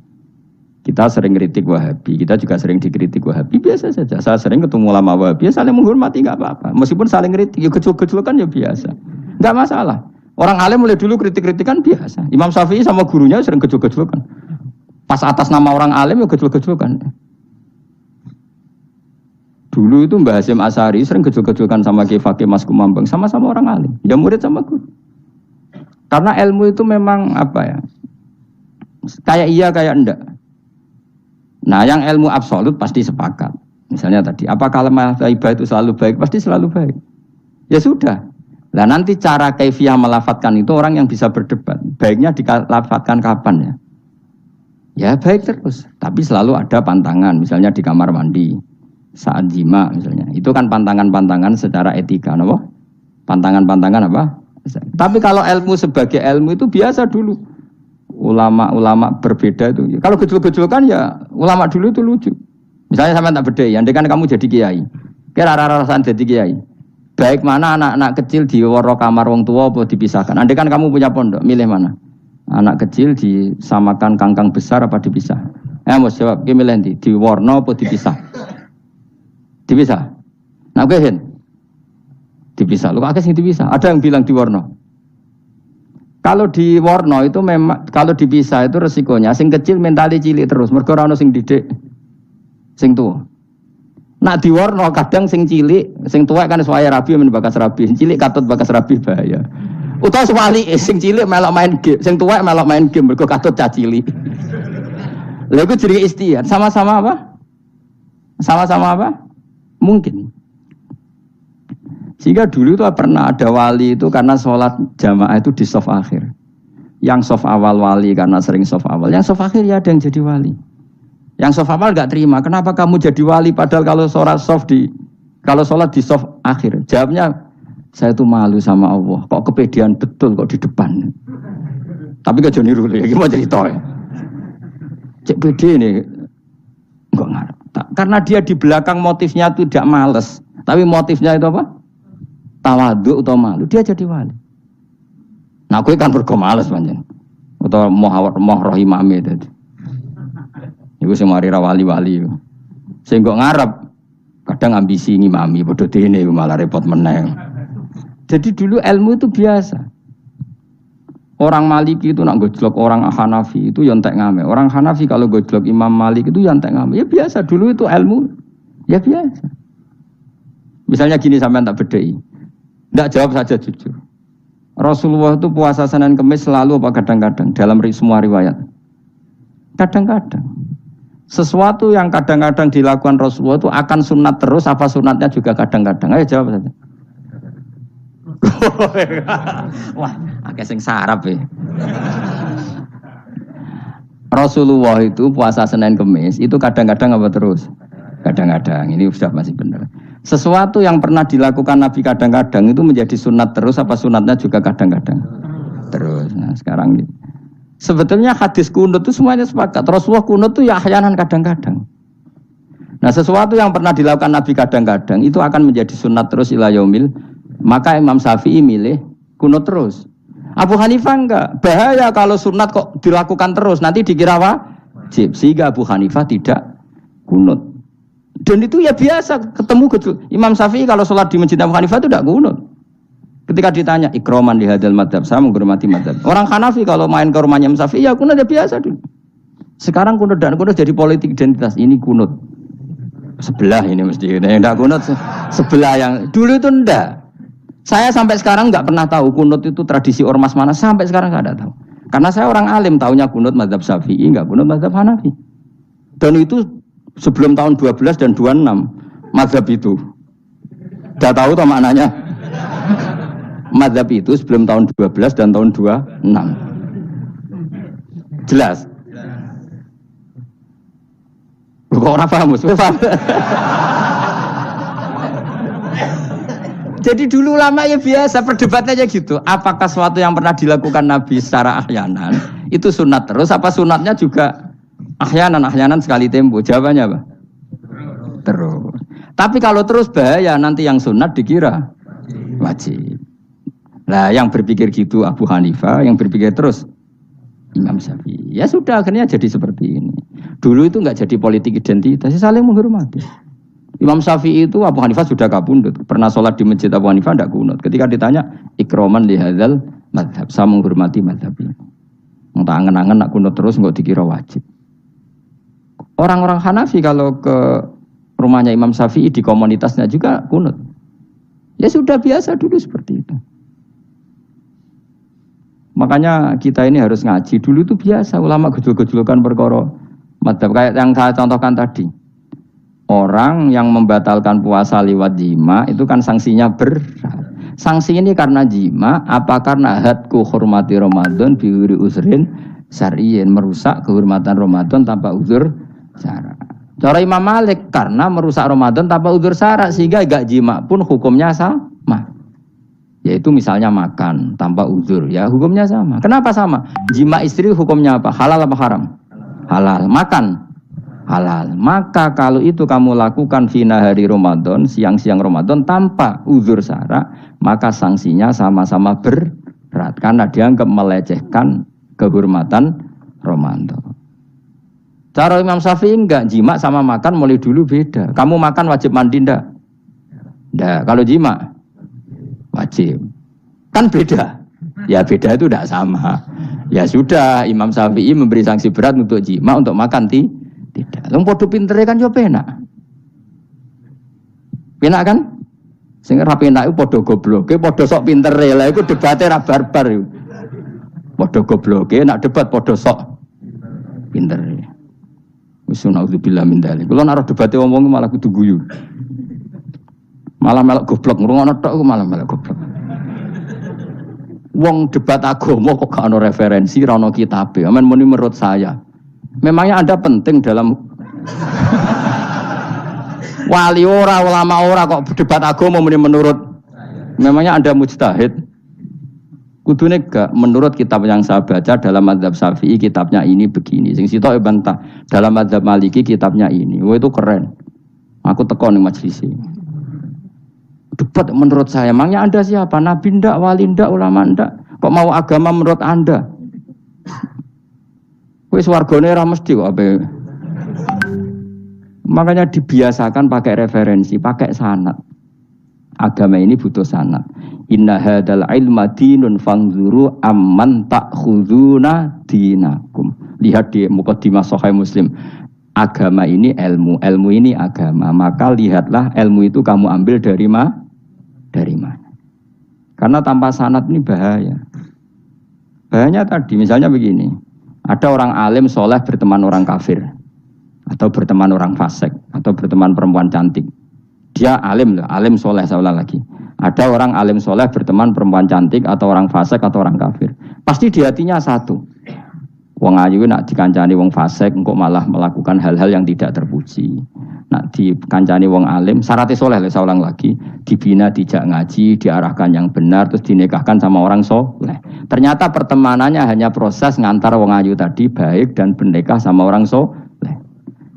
Kita sering kritik Wahabi, kita juga sering dikritik Wahabi, biasa saja. Saya sering ketemu ulama Wahabi, saling menghormati nggak apa-apa. Meskipun saling kritik, ya gejol-gejolkan ya biasa, nggak masalah. Orang alim mulai dulu kritik-kritikan biasa. Imam Syafi'i sama gurunya sering gejol-gejolkan. Pas atas nama orang alim ya gejol-gejolkan. Dulu itu Mbah Hasyim Asy'ari sering gejol-gejolkan sama Ki Fakih Mas Kumambang, sama-sama orang alim, ya murid sama guru. Karena ilmu itu memang apa ya? Kayak iya kayak enggak. Nah, yang ilmu absolut pasti sepakat. Misalnya tadi, apakah lemah taibah itu selalu baik? Pasti selalu baik. Ya sudah. Nah, nanti cara kaifiyah melafatkan itu orang yang bisa berdebat. Baiknya dilafatkan kapan ya? Ya baik terus. Tapi selalu ada pantangan. Misalnya di kamar mandi, saat jima misalnya. Itu kan pantangan-pantangan secara etika. Apa? Pantangan-pantangan apa? Tapi kalau ilmu sebagai ilmu itu biasa dulu. Ulama-ulama berbeda itu. Kalau gejol-gejolkan ya ulama dulu itu lucu. Misalnya sama tak beda, andai kan kamu jadi kiai. Kira rara-rasan jadi kiai. Baik mana anak-anak kecil di waro kamar wong tua apa dipisahkan. Andai kan kamu punya pondok, milih mana? Anak kecil disamakan kangkang besar apa dipisah? Mau jawab, ki milih ndi? Di warna apa dipisah? Dipisah. Nah, kowe hen. Dipisah. Lu akeh sing dipisah. Ada yang bilang di warna. Kalau di warna itu memang kalau dipisah itu resikonya sing kecil mentali cilik terus mergo ora ono sing didik sing tuwa. Nak di warna kadang sing cilik, sing tuwek kan suwaya rabi men bakas rabi, cilik katut bakas rabi bahaya. Utawa sebalike sing cilik melok main game, sing tuwek melok main game mergo katut cah cilik. Lha iku jenenge istiad, sama-sama apa? Sama-sama apa? Mungkin. Sehingga dulu itu pernah ada wali itu karena sholat jamaah itu di sof akhir. Yang sof awal wali karena sering sof awal. Yang sof akhir ya ada yang jadi wali. Yang sof awal nggak terima. Kenapa kamu jadi wali padahal kalau sholat di sof akhir? Jawabnya, saya itu malu sama Allah. Kok kepedean betul kok di depan. Tapi gak jadi niru ya. Gimana cerita ya? Cek pede nih. Enggak ngarep. Karena dia di belakang motifnya itu tidak males. Tapi motifnya itu apa? Tawaduk atau malu, dia jadi wali. Nah, aku kan bergo males panjen. Atau moh rohimame tadi. Iku sing mari ra wali-wali. Sing kok ngarep kadang ambisi ngimami padha dene malah repot meneh. Jadi dulu ilmu itu biasa. Orang Maliki itu nak gojlok orang Hanafi itu ya entek ngame. Orang Hanafi kalau gojlok Imam Malik itu ya entek ngame. Ya biasa dulu itu ilmu. Ya biasa. Misalnya gini sampean tak bedhei. Tidak jawab saja jujur. Rasulullah itu puasa Senin Kemis selalu apa kadang-kadang dalam semua riwayat. Kadang-kadang. Sesuatu yang kadang-kadang dilakukan Rasulullah itu akan sunat terus apa sunatnya juga kadang-kadang. Ayo jawab saja. Wah, akeh sing sarap ya. Rasulullah itu puasa Senin Kemis itu kadang-kadang apa terus? Kadang-kadang. Ini sudah masih benar. Sesuatu yang pernah dilakukan Nabi kadang-kadang itu menjadi sunat terus apa sunatnya juga kadang-kadang terus. Nah sekarang ini sebetulnya hadis kunut itu semuanya sepakat. Rasulullah kunut itu ya ahyanan kadang-kadang. Nah sesuatu yang pernah dilakukan Nabi kadang-kadang itu akan menjadi sunat terus ila yaumil. Maka Imam Syafi'i milih kunut terus. Abu Hanifah enggak. Bahaya kalau sunat kok dilakukan terus nanti dikira wajib. Sehingga Abu Hanifah tidak kunut. Dan itu ya biasa ketemu Imam Syafi'i kalau sholat di Masjid Abu Hanifah itu tidak kunut. Ketika ditanya ikroman di hadal madhab, saya menghormati madhab. Orang Hanafi kalau main ke rumahnya Imam Syafi'i ya kunut ya biasa dulu. Sekarang kunut dan kunut jadi politik identitas. Ini kunut sebelah ini mesti. Tidak kunut sebelah yang dulu itu enggak. Saya sampai sekarang nggak pernah tahu kunut itu tradisi ormas mana. Sampai sekarang nggak ada tahu. Karena saya orang alim tahunya kunut madhab Syafi'i, nggak kunut madhab Hanafi. Dan itu sebelum tahun 12 dan 26 mazhab itu. Sudah tahu toh maknanya? Mazhab itu sebelum tahun 12 dan tahun 26. Jelas? Kok orang paham? Jadi dulu lama ya biasa perdebatannya gitu. Apakah sesuatu yang pernah dilakukan Nabi secara ahyanan itu sunat terus apa sunatnya juga ahyanan sekali tempo? Jawabannya apa? Terus. Tapi kalau terus bahaya nanti yang sunat dikira wajib. Nah, yang berpikir gitu Abu Hanifah, yang berpikir terus Imam Syafi'i. Ya sudah, akhirnya jadi seperti ini. Dulu itu nggak jadi politik identitas, saling menghormati. Imam Syafi'i itu Abu Hanifah sudah kabundut. Pernah sholat di masjid Abu Hanifah tidak kunut. Ketika ditanya ikroman lihadzal madhab, saya menghormati madhab ini. Entah angen-angen nak kunut terus nggak dikira wajib. Orang-orang Hanafi kalau ke rumahnya Imam Syafi'i di komunitasnya juga kunut. Ya sudah biasa dulu seperti itu. Makanya kita ini harus ngaji. Dulu itu biasa ulama gejol-gejolkan perkara madhab kayak yang saya contohkan tadi. Orang yang membatalkan puasa lewat jima itu kan sanksinya berat. Sanksi ini karena jima, apa karena hadku hormati Ramadan biuri usrin syar'iyyin, merusak kehormatan Ramadan tanpa uzur syara'. Cara Imam Malik karena merusak Ramadan tanpa uzur syara' sehingga gak jima pun hukumnya sama. Yaitu misalnya makan tanpa uzur, ya hukumnya sama. Kenapa sama? Jima istri hukumnya apa? Halal apa haram? Halal. Makan halal. Maka kalau itu kamu lakukan fina hari Ramadan, siang-siang Ramadan tanpa uzur syara', maka sanksinya sama-sama berat karena dianggap melecehkan kehormatan Ramadan. Cara Imam Syafi'i enggak, jima sama makan mulai dulu beda. Kamu makan wajib mandi enggak? Enggak. Kalau jima wajib. Kan beda. Ya beda itu enggak sama. Ya sudah, Imam Syafi'i memberi sanksi berat untuk jima, untuk makan tidak. Wong padha pintere kan yo penak. Penak kan? Sing ora penak iku padha gobloke, padha sok pintere. Lah iku debate ra barbar iku. Padha gobloke, nak debat padha sok pintere. Wis naudzubillah min dzalik. Kulo nek debate wong malah kudu guyu. Malah melok goblok, ngrungokno tok iku malah melok goblok. Wong debat agama kok gak ono referensi, ra ono kitabe. Amen muni menurut saya. Memangnya Anda penting dalam wali ora, ulama ora kok debat agama menurut. Memangnya Anda mujtahid? Kudune gak menurut kitab yang saya baca dalam mazhab Syafi'i kitabnya ini begini. Sing sitok bantah dalam mazhab Maliki kitabnya ini. Wah itu keren. Aku teko ning majelis ini. Debat menurut saya. Memangnya Anda siapa? Nabi ndak, wali ndak, ulama ndak? Kok mau agama menurut Anda? Wis wargane ora mesti kok ape. Makanya dibiasakan pakai referensi, pakai sanad. Agama ini butuh sanad. Inna hadzal ilma dinun fanzuru amman ta'khuduna dinakum. Lihat di mukadimah Sahih Muslim. Agama ini ilmu, ilmu ini agama. Maka lihatlah ilmu itu kamu ambil dari mana? Karena tanpa sanad ini bahaya. Bahayanya tadi misalnya begini. Ada orang alim soleh berteman orang kafir, atau berteman orang fasik, atau berteman perempuan cantik. Dia alim, alim soleh saya ulang lagi. Ada orang alim soleh berteman perempuan cantik, atau orang fasik, atau orang kafir. Pasti di hatinya satu. Wong ayu nak dikancani wong fasik, engkau malah melakukan hal-hal yang tidak terpuji. Nak dikancani wong alim, syaratnya soleh, saya ulang lagi. Dibina, dijak ngaji, diarahkan yang benar, terus dinikahkan sama orang soleh. Ternyata pertemanannya hanya proses ngantar wong ayu tadi baik dan bernikah sama orang soleh.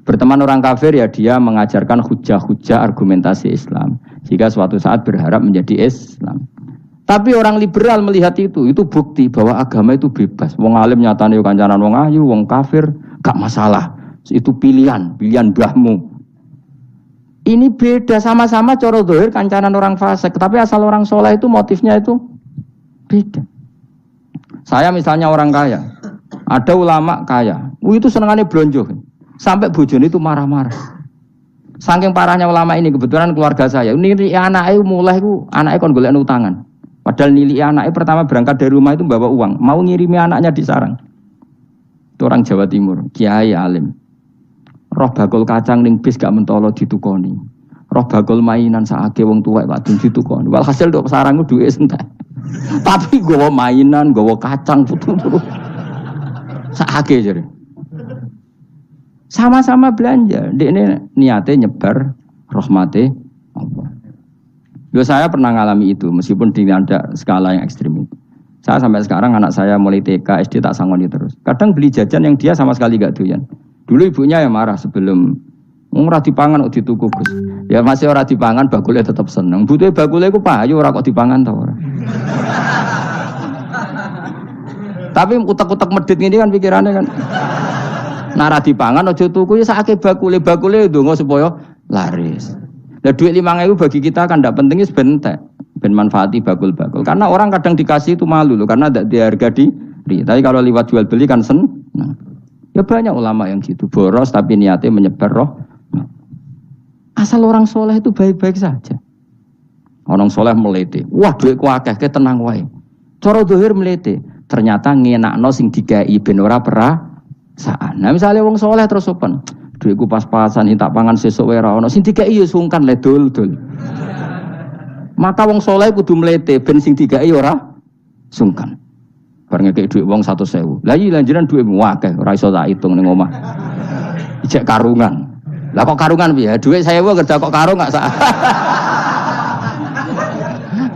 Berteman orang kafir ya dia mengajarkan hujah-hujah argumentasi Islam. Jika suatu saat berharap menjadi Islam. Tapi orang liberal melihat itu bukti bahwa agama itu bebas. Wong alim nyatane kancanan wong ayu, wong kafir gak masalah. Itu pilihan mbahmu. Ini beda, sama-sama cara zahir kancanan orang fasik, tapi asal orang soleh itu motifnya itu beda. Saya misalnya orang kaya, ada ulama kaya, itu senengannya blonjo, sampai bojone itu marah-marah. Saking parahnya ulama ini, kebetulan keluarga saya, ini anaknya mulai anaknya kon golek utangan. Padahal nilai anaknya pertama berangkat dari rumah itu bawa uang, mau ngirimi anaknya di sarang. Itu orang Jawa Timur, kiai alim. Roh bakul kacang ning bis gak mentolo ditukoni. Roh bakul mainan saake wong tuwek Pak ditukoni. Walhasil nduk sarang ku duwe entek. Tapi gowo mainan, gowo kacang putu-putu. Saake jare. Sama-sama belanja. Dekne niate nyebar rahmate Allah. Saya pernah ngalami itu meskipun di ada skala yang ekstrim itu. Saya sampai sekarang anak saya mulai TK, SD tak sangoni terus. Kadang beli jajan yang dia sama sekali gak doyan. Dulu ibunya yang marah sebelum ora dipangan kok dituku Gus. Ya masih ora dipangan bakule tetap seneng. Butuhe bakule ku payu ora kok dipangan ta ora. Tapi utek-utek medit ini kan pikirannya kan. Nara dipangan aja tuku ya sakake bakule ndonga supaya laris. Lah duit 5.000 bagi kita kan ndak penting sebentek. Ben manfaati bakul-bakul. Karena orang kadang dikasih itu malu loh karena tidak diharga diri. Tapi kalau lewat jual beli kan senang. Ya banyak ulama yang gitu boros tapi niatnya menyebar roh. Asal orang soleh itu baik-baik saja. Orang soleh melete. Wah duitku akeh ke tenang wae. Cara dohir melete. Ternyata ngenakno sing dikai ben ora perasaan. Nah misalnya wong soleh terus sopan, duitku pas-pasan tak pangan sesuk wae ora ono sing dikai ya sungkan le dul. Maka wong soleh kudu mlete ben sing dikai ora sungkan. Bar ngekek duit wong 100.000. Lah iki lanjuran duitmu akeh ora iso tak hitung ning omah. Ijek karungan. Lah kok karungan piye? Duit 1.000 kerja kok karung gak sak.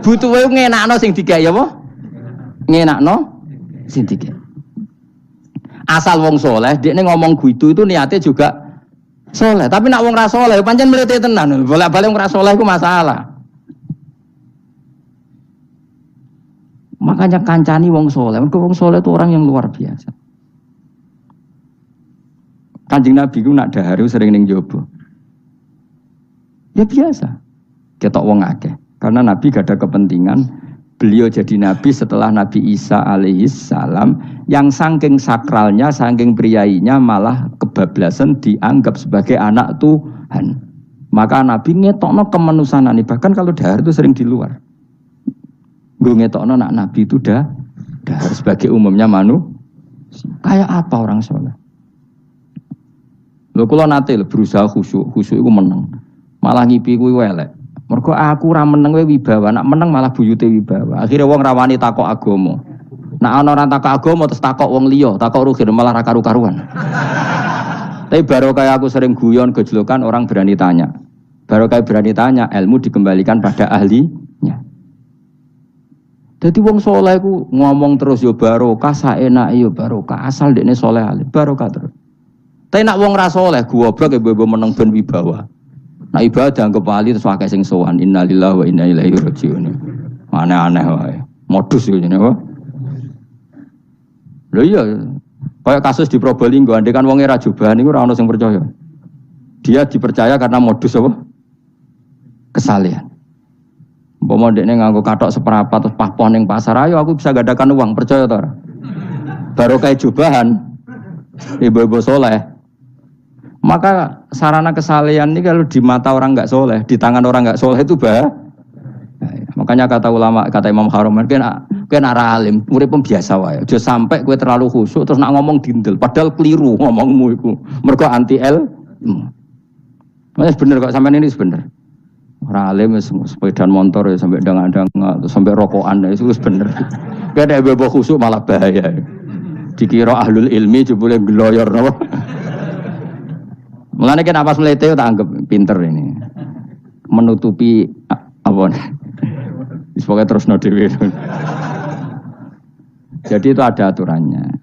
Butuh wae ngenakno sing dikai apa? Ngenakno sing dikai. Asal wong soleh, dia ngomong gitu itu niatnya juga soleh. Tapi nak wong ra soleh, pancen melete tenan. Bolak-balik wong ra soleh itu masalah. Makanya kancani wong soleh. Wong soleh itu orang yang luar biasa. Kanjeng Nabi itu nak daharu sering ning jobo. Ya biasa. Ketok wong akeh. Karena Nabi gak ada kepentingan. Beliau jadi Nabi setelah Nabi Isa alaihissalam yang saking sakralnya, saking priainya malah kebablasan dianggap sebagai anak Tuhan. Maka Nabi ngetokno kemanusiaan. Bahkan kalau dahar itu sering di luar. Gue ngetokno nak Nabi itu dahar sebagai umumnya kayak apa orang soleh. Lho kula nate berusaha khusyuk itu menang. Malah ngipi kuwi elek. Mergo aku ora meneng wae wibawa, nak meneng malah buyute wibawa. Akhire wong rawani takok agama. Nak ana ora takok agama terus takok wong liya, takok rugi malah ra karu-karuan. Tapi baru kayak aku sering guyon gejlokan orang berani tanya. Baru kayak berani tanya, ilmu dikembalikan pada ahlinya. Jadi wong soleh ku ngomong terus yo barokah, saenake yo barokah, asal dekne soleh alim, barokah terus. Tapi nak wong ra soleh goblok e mbok meneng ben wibawa. Nah ibadah anggap wali terus pakai sing sowan innalillahi wa inna ilaihi raji'un. Aneh-aneh wae. Modus yo jenenge apa? Lho iya. Kayak kasus di Probolinggo andai kan wong era jubahan niku ora ono sing percaya. Dia dipercaya karena modus apa? Kesalehan. Umpama ndekne nganggo kathok seprapat terus pahpon ning pasar, ayo aku bisa gadakan uang, percaya to ora? Baru kayak jubahan ibu-ibu soleh. Maka sarana kesalehan ini kalau di mata orang enggak soleh, di tangan orang enggak soleh itu bahaya. Makanya kata ulama, kata Imam Haromen, kena arah alim, murid pun biasa wae. Aja sampai kowe terlalu khusyuk terus nak ngomong dindel, padahal keliru ngomongmu iku. Mergo anti ilmu. Mas bener kok sampean ini bener. Ora alim wis sepedaan motor ya sampai dang-dang sampai rokokan itu wis bener. Kowe nek bebo khusyuk malah bahaya. Dikira ahlul ilmi jebule gloyor napa. Mulane kan apa melete tak anggap pinter ini. Menutupi apa nih? Pokoknya terus dhewe. Jadi itu ada aturannya.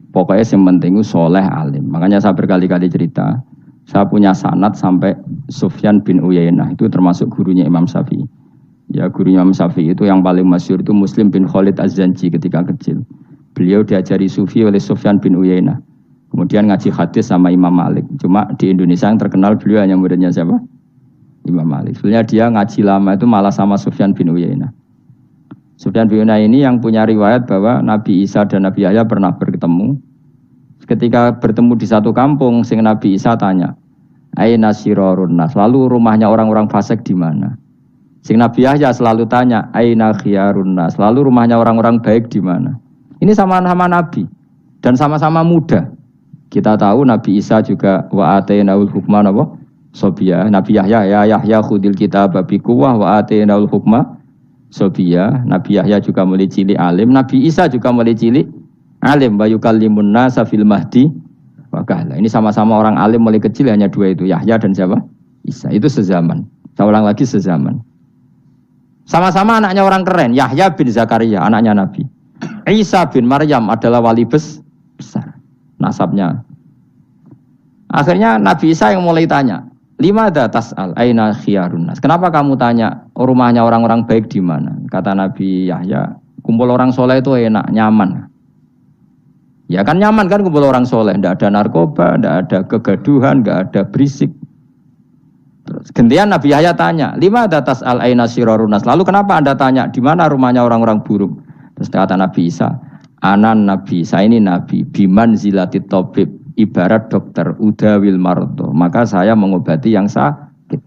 Pokoknya yang penting itu soleh alim. Makanya saya berkali-kali cerita, saya punya sanad sampai Sufyan bin Uyainah, itu termasuk gurunya Imam Syafi'i. Ya gurunya Imam Syafi'i itu yang paling masyhur itu Muslim bin Khalid Az-Zanji ketika kecil. Beliau diajari sufi oleh Sufyan bin Uyainah. Kemudian ngaji hadis sama Imam Malik. Cuma di Indonesia yang terkenal beliau hanya muridnya siapa? Imam Malik. Sebenarnya dia ngaji lama itu malah sama Sufyan bin Uyainah. Sufyan bin Uyainah ini yang punya riwayat bahwa Nabi Isa dan Nabi Yahya pernah bertemu. Ketika bertemu di satu kampung, sing Nabi Isa tanya, "Aina sirarun nas?" Lalu rumahnya orang-orang fasik di mana? Sing Nabi Yahya selalu tanya, "Aina khiyarun nas?" Lalu rumahnya orang-orang baik di mana? Ini sama-sama Nabi dan sama-sama muda. Kita tahu Nabi Isa juga wa atainaul hukma napa? Sobia. Nabi Yahya ya Yahya khudil kitab bi quwwah wa atainaul hukma sobia. Nabi Yahya juga mulai cilik alim, Nabi Isa juga mulai cilik alim, wa yukallimun nasa fil mahdi wa kahla. Ini sama-sama orang alim mulai kecil, hanya dua itu, Yahya dan siapa? Isa. Itu sezaman. Saya ulang lagi, sezaman. Sama-sama anaknya orang keren, Yahya bin Zakaria, anaknya Nabi. Isa bin Maryam adalah wali besar. Nasabnya. Akhirnya Nabi Isa yang mulai tanya, "Lima tas'al aina khiyarun nas?" Kenapa kamu tanya rumahnya orang-orang baik di mana? Kata Nabi Yahya, kumpul orang soleh itu enak, nyaman. Ya kan nyaman kan kumpul orang soleh, tidak ada narkoba, tidak ada kegaduhan, tidak ada berisik. Terus gantian Nabi Yahya tanya, lima datas al aina sirarunas. Lalu kenapa anda tanya di mana rumahnya orang-orang buruk? Terus kata Nabi Isa, anan Nabi, saya ini Nabi, biman zilatit tobib, ibarat dokter, udawil marto. Maka saya mengobati yang sakit.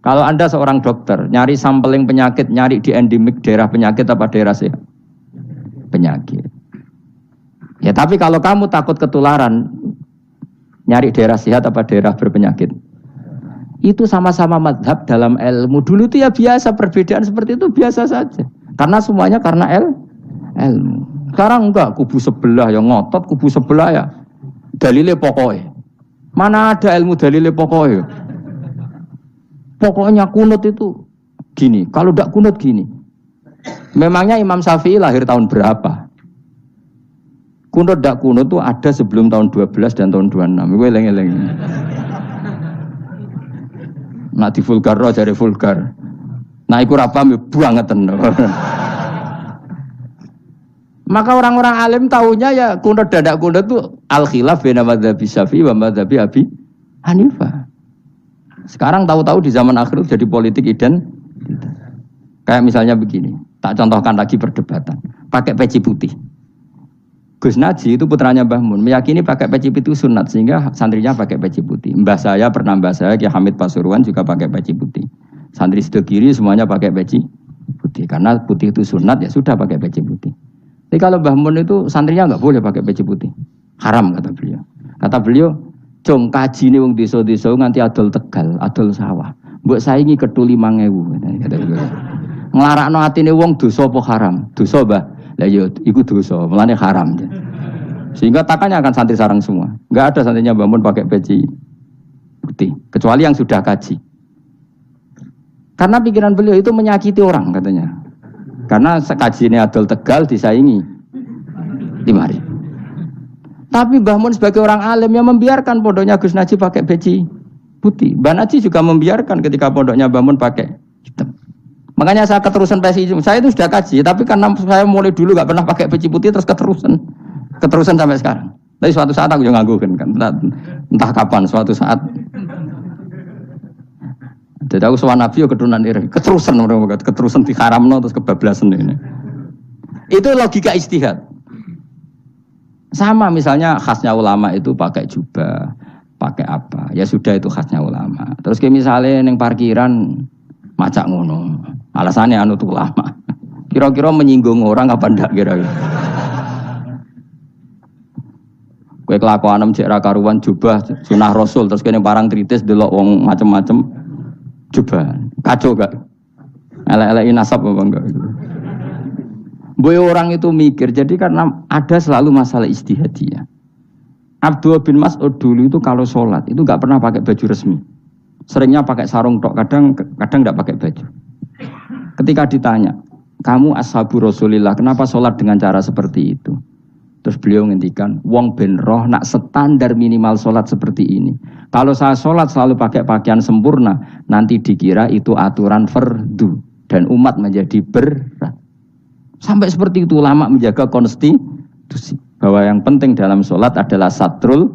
Kalau anda seorang dokter, nyari sampling penyakit, nyari di endemik daerah penyakit apa daerah sehat? Penyakit. Ya tapi kalau kamu takut ketularan, nyari daerah sehat apa daerah berpenyakit? Itu sama-sama mazhab dalam ilmu. Dulu itu ya biasa, perbedaan seperti itu biasa saja. Karena semuanya karena ilmu. Sekarang enggak, kubu sebelah yang ngotot, kubu sebelah ya dalile pokoknya. Mana ada ilmu dalile pokoknya? Pokoknya kunut itu gini, kalau enggak kunut gini. Memangnya Imam Syafi'i lahir tahun berapa? Kunut dak kunut itu ada sebelum tahun 12 dan tahun 26. Gue eleng-eleng. Nak di vulgar roh jare vulgar. Nah iku ra paham buangeten. Maka orang-orang alim tahunya ya kunut dan dak kunut itu al khilaf baina madzhab Syafi'i wa madzhab Abi Hanifah. Sekarang tahu-tahu di zaman akhir jadi politik identitas. Kayak misalnya begini, tak contohkan lagi perdebatan. Pakai peci putih. Gus Naji itu putranya Mbah Mun, meyakini pakai peci putih sunat sehingga santrinya pakai peci putih. Mbah saya, Kiai Hamid Pasuruan juga pakai peci putih. Santri sebelah kiri semuanya pakai peci putih karena putih itu sunat ya sudah pakai peci putih. Tapi kalau Mbah Mun itu santrinya nggak boleh pakai peci putih, haram kata beliau. Kata beliau, "Jong kaji nih wong desa-desa nganti adol Tegal, adol sawah. Mbok saingi ketu 5.000." Kata beliau. Nglarakno atine wong dosa apa haram? Dosa, Mbah. Lah yo iku dosa, mulane haram. Sehingga takanya akan santri sarang semua. Enggak ada santrinya bangun pakai peci putih, kecuali yang sudah kaji. Karena pikiran beliau itu menyakiti orang katanya. Karena kaji ini adol Tegal disaingi 5.000. Tapi Mbah Mun sebagai orang alim yang membiarkan pondoknya Gus Naji pakai peci putih. Mbah Naji juga membiarkan ketika pondoknya Mbah Mun pakai hitam. Makanya saya keterusan peci, saya itu sudah kaji, tapi karena saya mulai dulu nggak pernah pakai peci putih terus keterusan sampai sekarang. Tapi suatu saat aku juga nganggukan kan, entah kapan suatu saat. Jadi aku soal Nabi keturunan iri, keterusan di haramno terus kebablasan ini. Itu logika istihad. Sama misalnya khasnya ulama itu pakai jubah, pakai apa? Ya sudah itu khasnya ulama. Terus kayak misalnya neng parkiran macak ngono. Alasannya anu tuh ulama. Kira-kira menyinggung orang apa ndak kira-kira. Kowe kelakuanem cek ra karuan jubah sunah Rasul terus kene parang tritis delok wong macem-macem jubah. Kacau gak? Elek-elekin nasab apa enggak gitu. Boy orang itu mikir, jadi karena ada selalu masalah ijtihadiyah. Abdullah bin Mas'ud dulu itu kalau sholat itu nggak pernah pakai baju resmi, seringnya pakai sarung tok, kadang nggak pakai baju. Ketika ditanya, kamu ashabu Rasulillah, kenapa sholat dengan cara seperti itu? Terus beliau ngendikan, wong ben roh nak standar minimal sholat seperti ini. Kalau saya sholat selalu pakai pakaian sempurna, nanti dikira itu aturan fardu dan umat menjadi berat. Sampai seperti itu ulama menjaga konstitusi bahwa yang penting dalam sholat adalah satrul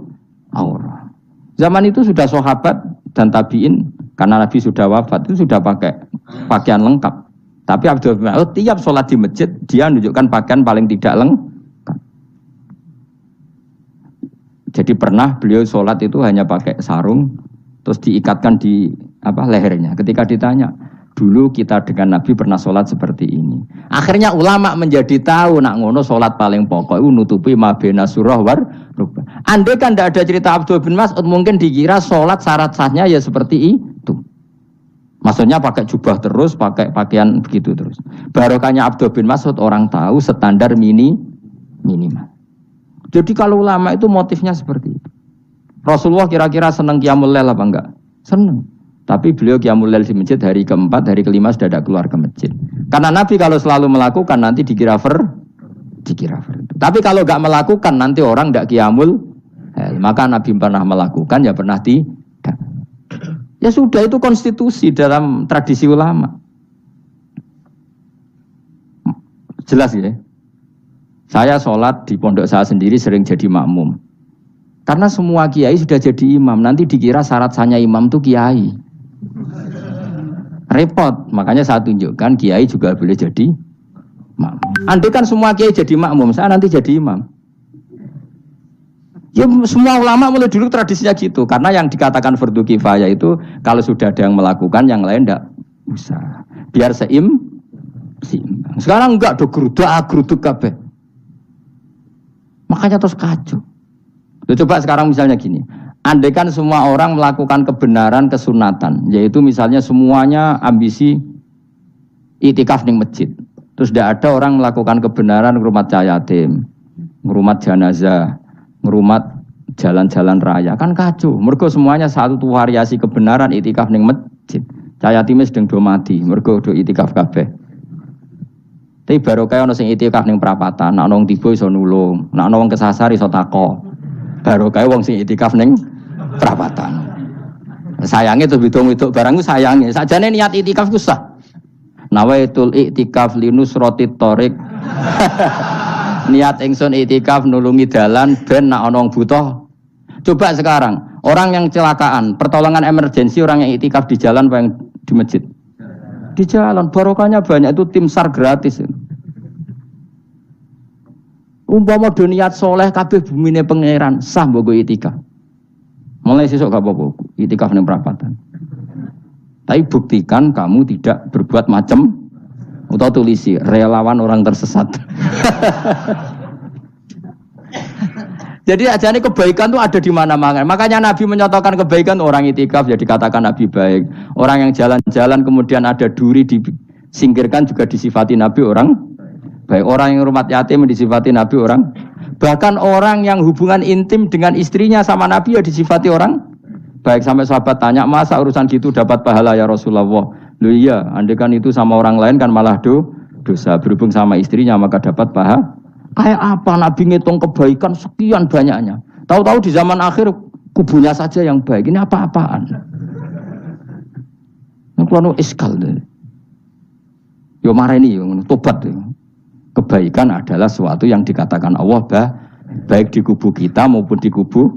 aurah. Zaman itu sudah sahabat dan tabiin karena Nabi sudah wafat itu sudah pakai pakaian lengkap. Tapi Abdul bin Mas'ud tiap sholat di masjid dia menunjukkan pakaian paling tidak lengkap. Jadi pernah beliau sholat itu hanya pakai sarung terus diikatkan di lehernya. Ketika ditanya, dulu kita dengan Nabi pernah sholat seperti ini. Akhirnya ulama menjadi tahu nak ngono sholat paling pokok itu nutupi mabena surah war rukbah. Andai kan tidak ada cerita Abdul bin Mas'ud mungkin dikira sholat syarat sahnya ya seperti itu. Maksudnya pakai jubah terus, pakai pakaian begitu terus. Barokahnya Abdul bin Mas'ud orang tahu standar minimal. Jadi kalau ulama itu motifnya seperti itu. Rasulullah kira-kira senang qiyamul lail apa enggak? Senang. Tapi beliau qiyamul lail di masjid hari keempat, hari kelima sudah tidak keluar ke masjid. Karena Nabi kalau selalu melakukan nanti dikira fardu. Tapi kalau enggak melakukan nanti orang enggak qiyamul lail. Maka Nabi pernah melakukan ya pernah tidak. Ya sudah itu konstitusi dalam tradisi ulama. Jelas ya? Saya sholat di pondok saya sendiri sering jadi makmum. Karena semua kiai sudah jadi imam, nanti dikira syarat sahnya imam itu kiai. Repot, makanya saya tunjukkan kiai juga boleh jadi makmum. Andai kan semua kiai jadi makmum, saya nanti jadi imam. Ya semua ulama mulai dulu tradisinya gitu, karena yang dikatakan fardu kifayah itu kalau sudah ada yang melakukan, yang lain tidak usah. Biar seimbang. Sekarang enggak do geruduk kabeh. Makanya terus kacau. Coba sekarang misalnya gini, andai kan semua orang melakukan kebenaran kesunatan, yaitu misalnya semuanya ambisi itikaf ning masjid. Terus tidak ada orang melakukan kebenaran ngrumat yatim, ngrumat jenazah, ngrumat jalan-jalan raya, kan kacau. Mergo semuanya satu variasi kebenaran itikaf ning masjid. Yatim sedang do mati, mergo do itikaf kabeh. Tapi baru kaya ono sing itikaf ning perapatan, nek ono tiba iso nulung, nek ono wong kesasar iso tako. Baru kaya wong sing itikaf ning perapatan. Sayange tuh hitung-hitung barang ku sayange. Sakjane niat itikaf ku sah. Nawaitul iktikaf linusratit thoriq. Niat ingsun iktikaf nulungi dalan ben nek ana wong butuh. Coba sekarang, orang yang kecelakaan, pertolongan emergensi orang yang iktikaf di jalan apa yang di masjid? Di jalan, barokahnya banyak, itu tim SAR gratis. Umpama do niat soleh kabeh bumine pangeran, sah mbok iktikaf. Mulai sesuk gak apa-apa, iktikaf ning perapatan. Tapi buktikan kamu tidak berbuat macam atau tulisi relawan orang tersesat. Jadi ajane kebaikan itu ada di mana-mana. Makanya Nabi menyatakan kebaikan, orang itikaf ya dikatakan Nabi baik. Orang yang jalan-jalan kemudian ada duri disingkirkan juga disifati Nabi orang baik. Orang yang rumah yatim disifati Nabi orang. Bahkan orang yang hubungan intim dengan istrinya sama Nabi ya disifati orang baik. Sampai sahabat tanya, masa urusan gitu dapat pahala ya Rasulullah? Loh iya, andai kan itu sama orang lain kan malah dosa. Berhubung sama istrinya maka dapat pahala. Kayak apa Nabi ngitung kebaikan sekian banyaknya. Tahu-tahu di zaman akhir kubunya saja yang baik. Ini apa-apaan? Ini iskal deh. Yo mareni, tobat. Kebaikan adalah sesuatu yang dikatakan Allah baik di kubu kita maupun di kubu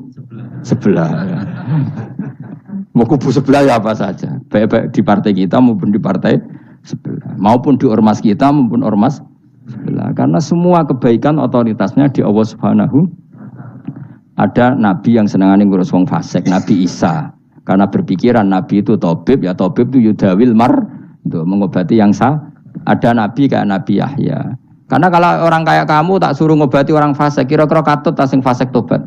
sebelah. Mau kubu sebelah ya apa saja. Baik di partai kita maupun di partai sebelah. Maupun di ormas kita maupun ormas sebelah. Karena semua kebaikan otoritasnya di Allah Subhanahu. Ada nabi yang senangane ngurus wong fasik, Nabi Isa. Karena berpikiran nabi itu tabib, ya tabib itu yudawil untuk mengobati yang sah. Ada nabi kayak Nabi Yahya. Karena kalau orang kayak kamu tak suruh ngobati orang fasik, kira-kira katut tak sing fasik tobat.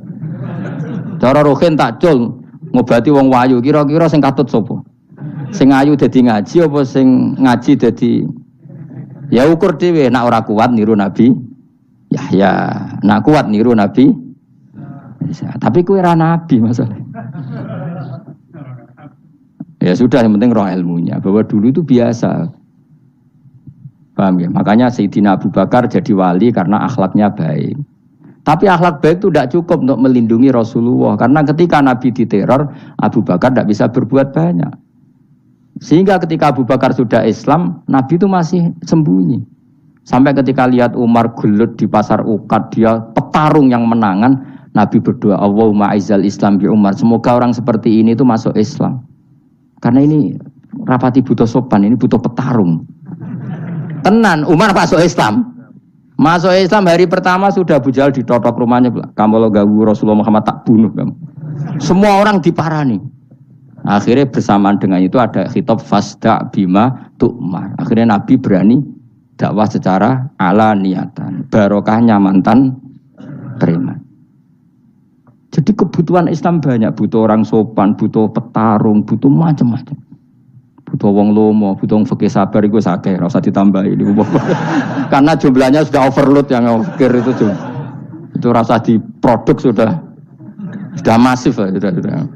Cara rohin tak cul ngobati wong wayu, kira-kira sing katut sapa? Sing ayu dadi ngaji apa sing ngaji dadi. Ya ukur dhewe, nak ora kuat niru Nabi Yahya, nak kuat niru Nabi Isa. Tapi kowe ora nabi masalah. Ya sudah, yang penting roh ilmunya. Bahwa dulu itu biasa. Paham ya? Makanya Sayyidina Abu Bakar jadi wali karena akhlaknya baik. Tapi akhlak baik itu tidak cukup untuk melindungi Rasulullah. Karena ketika Nabi diteror, Abu Bakar tidak bisa berbuat banyak. Sehingga ketika Abu Bakar sudah Islam, Nabi itu masih sembunyi. Sampai ketika lihat Umar gelut di pasar Ukad, dia petarung yang menangan, Nabi berdoa, Allahumma aizal Islam bi Umar. Semoga orang seperti ini itu masuk Islam. Karena ini rapati butuh sopan, ini butuh petarung. Tenan, Umar masuk Islam. Masuk Islam hari pertama sudah Abu Jahal ditotok rumahnya. Kamu lo ganggu Rasulullah Muhammad tak bunuh kamu. Semua orang diparani. Akhirnya bersamaan dengan itu ada khitab fasda bima tu'mar. Akhirnya Nabi berani dakwah secara ala niatan. Barokahnya mantan preman. Jadi kebutuhan Islam banyak. Butuh orang sopan, butuh petarung, butuh macam-macam. Butuh wong lomo, butuh wong fikih sabar itu sakeh, ora usah ditambahi. Karena jumlahnya sudah overload yang fikir itu juga. Itu rasa diproduk sudah masif lah, sudah.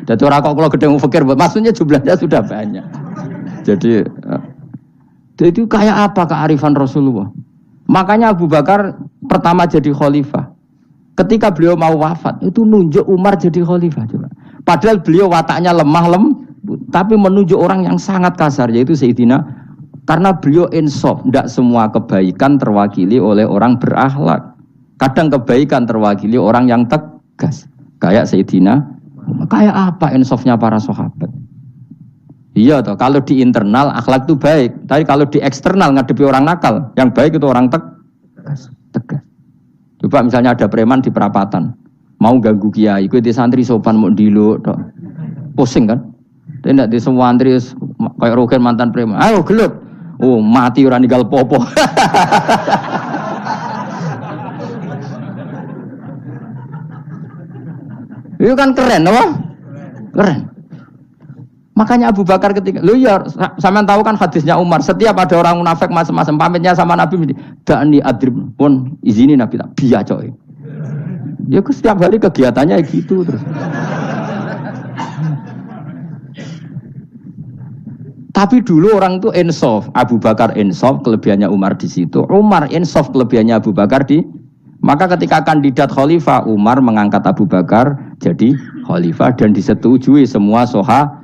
Jadi orang kok kalau gede fikir, maksudnya jumlahnya sudah banyak. Jadi itu kayak apa kearifan Rasulullah? Makanya Abu Bakar pertama jadi khalifah. Ketika beliau mau wafat, itu nunjuk Umar jadi khalifah. Coba. Padahal beliau wataknya lemah tapi menunjuk orang yang sangat kasar, yaitu Sayyidina Karena beliau insaf, tidak semua kebaikan terwakili oleh orang berakhlak. Kadang kebaikan terwakili orang yang tegas. Kayak Sayyidina, kayak apa insafnya para sahabat? Iya toh, kalau di internal akhlak itu baik, tapi kalau di eksternal ngadepi orang nakal, yang baik itu orang tegas. Coba misalnya ada preman di perapatan, mau ganggu kiai, itu di santri sopan mau diluk, pusing kan? Tidak di semua santri kayak Rogen mantan preman, ayo gelut, oh mati orang ninggal popo. Itu kan keren, apa? Keren. Makanya Abu Bakar ketika, lu ya, sampean tahu kan hadisnya Umar, setiap ada orang munafik macam-macam pamitnya sama Nabi, da'ni adrib pun izini Nabi tak biya coy. Ya setiap hari kegiatannya gitu terus. Tapi dulu orang itu insaf, Abu Bakar insaf, kelebihannya Umar di situ. Umar insaf, kelebihannya Abu Bakar di. Maka ketika kandidat khalifah, Umar mengangkat Abu Bakar jadi khalifah dan disetujui semua sahabat.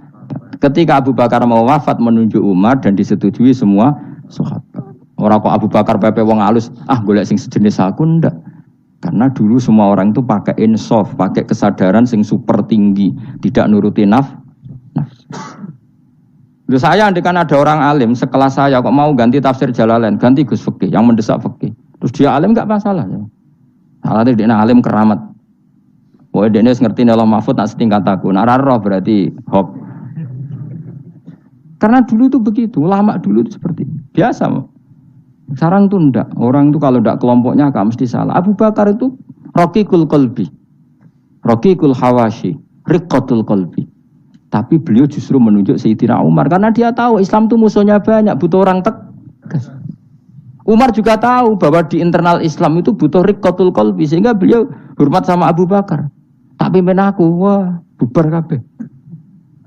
Ketika Abu Bakar mau wafat menunjuk Umar dan disetujui semua sahabat. Orang kok Abu Bakar pepe wong halus, golek sing sejenis aku ndak. Karena dulu semua orang itu pakai insaf, pakai kesadaran sing super tinggi, tidak nuruti nafsu. Loh saya andekan ada orang alim sekelas saya kok mau ganti tafsir Jalalain, ganti Gus Fikih yang mendesak fikih. Terus dia alim enggak masalah ya. Salahnya dia alim keramat. Wah dia ngerti Allah Mahfud nak setingkat aku. Nak roh berarti hop. Karena dulu itu begitu, ulama dulu itu seperti itu. Biasa. Sekarang tuh enggak. Orang itu kalau enggak kelompoknya enggak mesti salah. Abu Bakar itu raqiqul qalbi. Raqiqul hawashi, riqqatul qalbi. Tapi beliau justru menunjuk Sayyidina Umar karena dia tahu Islam itu musuhnya banyak, butuh orang tegas. Umar juga tahu bahwa di internal Islam itu butuh riqqatul qalbi sehingga beliau hormat sama Abu Bakar. Tak pimpin aku, wah bubar kabeh.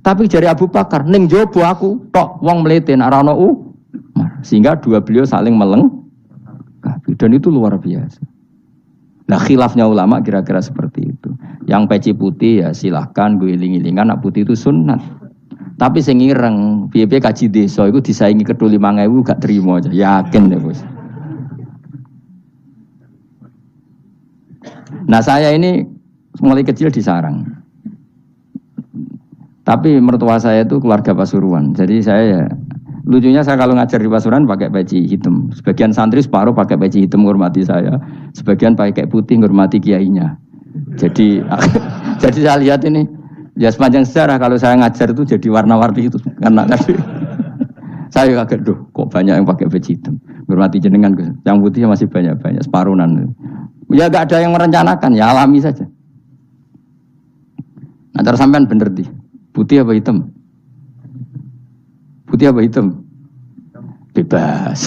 Tapi dari Abu Bakar, ning jobo aku tok wong mlete nek ora ono Umar. Sehingga dua beliau saling melengkapi dan itu luar biasa. Nah khilafnya ulama kira-kira seperti itu. Yang peci putih ya silahkan gue iling-ilingan, nak putih itu sunat. Tapi sing ireng, piye-piye kaji desa iku disaingi kedul 5.000 gak terima aja. Yakin deh, Bos. Nah, saya ini mulai kecil di sarang. Tapi mertua saya itu keluarga Pasuruan. Jadi saya lucunya saya kalau ngajar di Pasuruan pakai peci hitam. Sebagian santri separuh pakai peci hitam menghormati saya. Sebagian pakai putih menghormati kiainya. Jadi jadi saya lihat ini ya sepanjang sejarah kalau saya ngajar itu jadi warna-warni itu karena tadi saya kaget kok banyak yang pakai baju hitam. Bermati jenengan yang putih masih banyak separuhan. Ya enggak ada yang merencanakan, ya alami saja. Nah, cara sampean bener di. Putih apa hitam? Putih apa hitam? Bebas.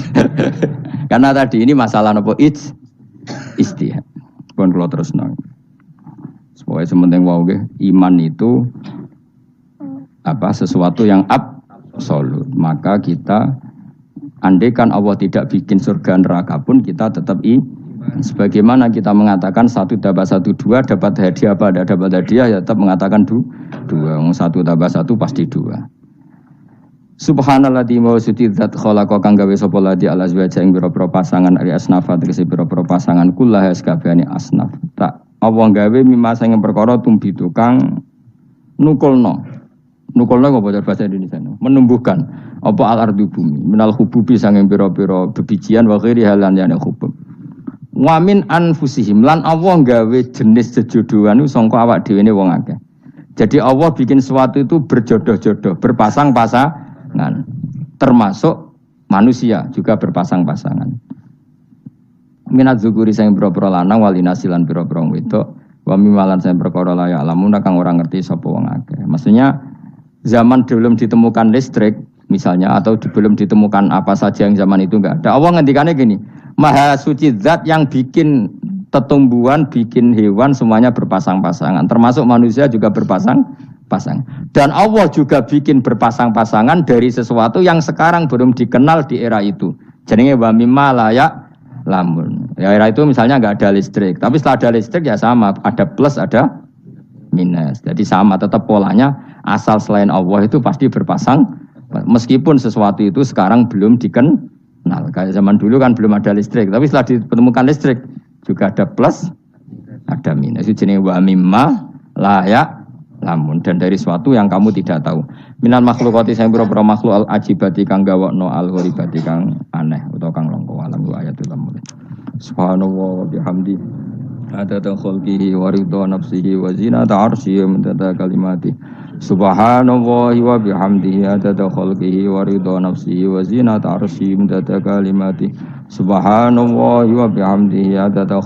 Karena tadi ini masalah nopo istihad. Pun kula terusno. Supaya sementing wau iman itu sesuatu yang absolut. Maka kita andaikan Allah tidak bikin surga neraka pun kita tetap sebagaimana kita mengatakan 1 tambah 1 2 dapat hadiah apa ada dapat hadiah ya tetap mengatakan 2 1 tambah 1 pasti 2. Subhanalladzi wa sudzidzat khalaqa kang gawe sapa ladi ala azwaja ing pira-pira pasangan ari asnafa tegese pira-pira pasangan kullah sakabehane asnaf tak Allah gawe mimma sing perkara tumbi tukang nukulno apa bahasa Indonesia menumbuhkan apa al-ardu bumi minal hububi sanging pira-pira bebijian wa ghairi halan yana hubub wa min anfusihim lan Allah gawe jenis jejodohan sangka awak dhewe ne wong akeh. Jadi Allah bikin sesuatu itu berjodoh-jodoh, berpasang-pasangan. Termasuk manusia juga berpasang-pasangan. Minat zukuri sing pira-pira lanang walinasilan pira-pira wedok, wa mimalan sing perkara la ya lamun kang ora ngerti sapa wong akeh. Maksudnya zaman belum ditemukan listrik misalnya atau belum ditemukan apa saja yang zaman itu enggak ada. Allah ngendikannya gini, Maha suci zat yang bikin tumbuhan, bikin hewan semuanya berpasang-pasangan, termasuk manusia juga berpasang-pasangan. Dan Allah juga bikin berpasang-pasangan dari sesuatu yang sekarang belum dikenal di era itu. Jenenge wa mimma layak lamun. Ya era itu misalnya nggak ada listrik, tapi setelah ada listrik ya sama, ada plus ada minus. Jadi sama tetap polanya asal selain Allah itu pasti berpasang. Meskipun sesuatu itu sekarang belum dikenal. Kayak zaman dulu kan belum ada listrik, tapi setelah ditemukan listrik juga ada plus, ada minus. Itu jenis wa mimma layak lamun, dan dari sesuatu yang kamu tidak tahu. Minal makhlukati sing pira-pira makhluk al ajibati kang gawokno al ghoribati kang aneh utawa kang langka alam wa ayatul lamun. Subhanallah wa bihamdi adada khalqihi wa ridha nafsihi wa zinata arsyihi wa midada kalimati. Subhanallah wa bihamdihi adada khalqihi wa ridha nafsihi wa zinata arsyihi wa midada kalimati. Subhanallah wa bihamdihi adada